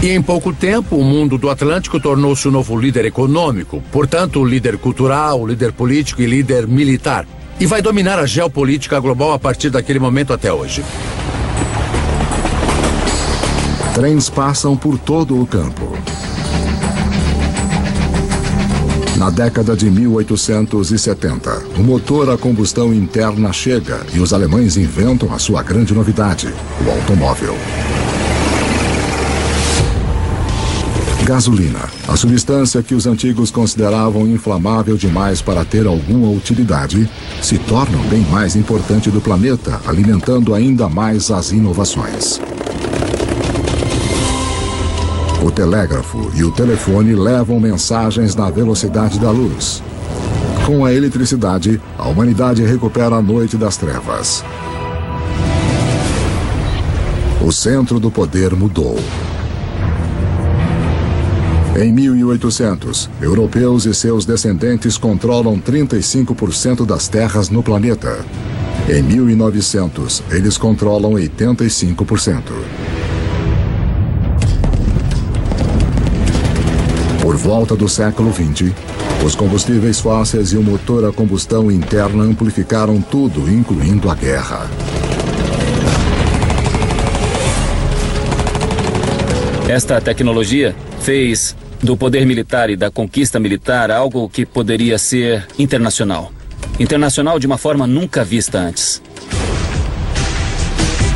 E em pouco tempo, o mundo do Atlântico tornou-se o novo líder econômico, portanto, líder cultural, líder político e líder militar. E vai dominar a geopolítica global a partir daquele momento até hoje. Trens passam por todo o campo. Na década de 1870, o motor a combustão interna chega e os alemães inventam a sua grande novidade, o automóvel. Gasolina, a substância que os antigos consideravam inflamável demais para ter alguma utilidade, se torna o bem mais importante do planeta, alimentando ainda mais as inovações. O telégrafo e o telefone levam mensagens na velocidade da luz. Com a eletricidade, a humanidade recupera a noite das trevas. O centro do poder mudou. Em 1800, europeus e seus descendentes controlam 35% das terras no planeta. Em 1900, eles controlam 85%. Por volta do século XX, os combustíveis fósseis e o motor a combustão interna amplificaram tudo, incluindo a guerra. Esta tecnologia fez do poder militar e da conquista militar algo que poderia ser internacional. Internacional de uma forma nunca vista antes.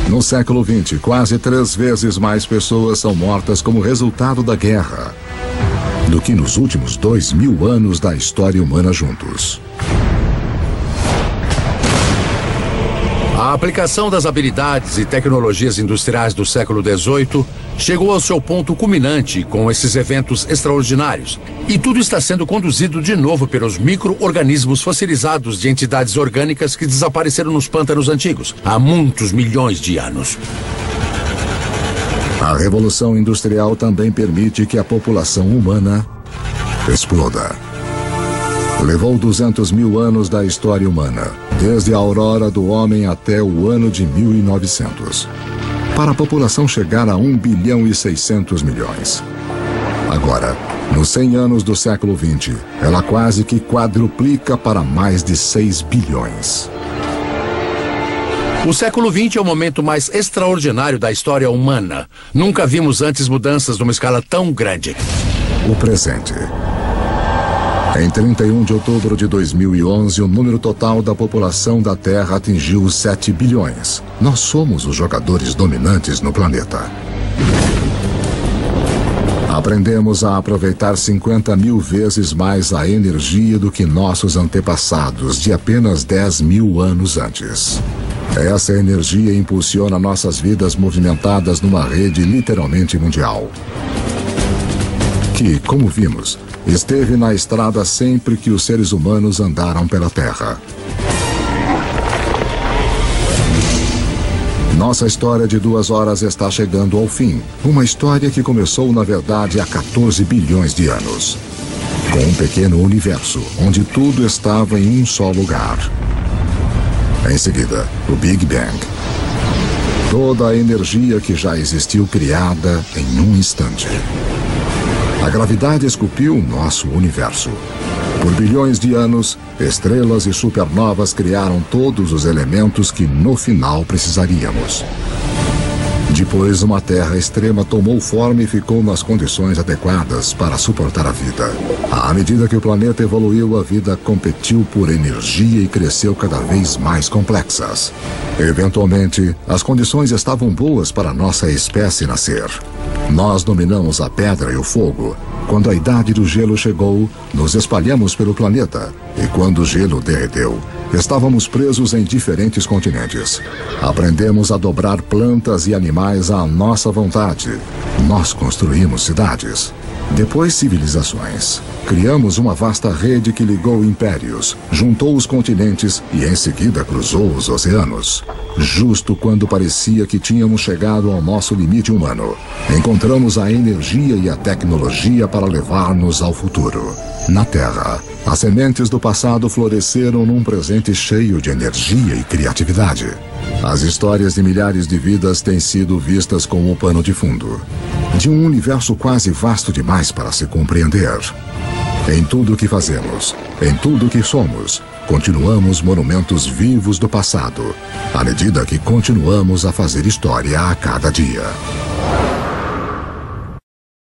No século XX, quase 3 vezes mais pessoas são mortas como resultado da guerra do que nos últimos 2000 anos da história humana juntos. A aplicação das habilidades e tecnologias industriais do século XVIII chegou ao seu ponto culminante com esses eventos extraordinários. E tudo está sendo conduzido de novo pelos micro-organismos fossilizados de entidades orgânicas que desapareceram nos pântanos antigos há muitos milhões de anos. A Revolução Industrial também permite que a população humana exploda. Levou 200 mil anos da história humana, desde a aurora do homem até o ano de 1900, para a população chegar a 1 bilhão e 600 milhões. Agora, nos 100 anos do século XX, ela quase que quadruplica para mais de 6 bilhões. O século XX é o momento mais extraordinário da história humana. Nunca vimos antes mudanças numa escala tão grande. O presente. Em 31 de outubro de 2011, o número total da população da Terra atingiu os 7 bilhões. Nós somos os jogadores dominantes no planeta. Aprendemos a aproveitar 50 mil vezes mais a energia do que nossos antepassados de apenas 10 mil anos antes. Essa energia impulsiona nossas vidas movimentadas numa rede literalmente mundial, que, como vimos, esteve na estrada sempre que os seres humanos andaram pela Terra. Nossa história de 2 horas está chegando ao fim. Uma história que começou, na verdade, há 14 bilhões de anos. Com um pequeno universo, onde tudo estava em um só lugar. Em seguida, o Big Bang. Toda a energia que já existiu criada em um instante. A gravidade esculpiu nosso universo. Por bilhões de anos, estrelas e supernovas criaram todos os elementos que no final precisaríamos. Depois, uma Terra extrema tomou forma e ficou nas condições adequadas para suportar a vida. À medida que o planeta evoluiu, a vida competiu por energia e cresceu cada vez mais complexas. Eventualmente, as condições estavam boas para nossa espécie nascer. Nós dominamos a pedra e o fogo. Quando a idade do gelo chegou, nos espalhamos pelo planeta. E quando o gelo derreteu, estávamos presos em diferentes continentes. Aprendemos a dobrar plantas e animais à nossa vontade. Nós construímos cidades. Depois, civilizações. Criamos uma vasta rede que ligou impérios, juntou os continentes e em seguida cruzou os oceanos. Justo quando parecia que tínhamos chegado ao nosso limite humano, encontramos a energia e a tecnologia para levar-nos ao futuro. Na Terra, as sementes do passado floresceram num presente cheio de energia e criatividade. As histórias de milhares de vidas têm sido vistas como o pano de fundo de um universo quase vasto demais para se compreender. Em tudo o que fazemos, em tudo o que somos, continuamos monumentos vivos do passado, à medida que continuamos a fazer história a cada dia.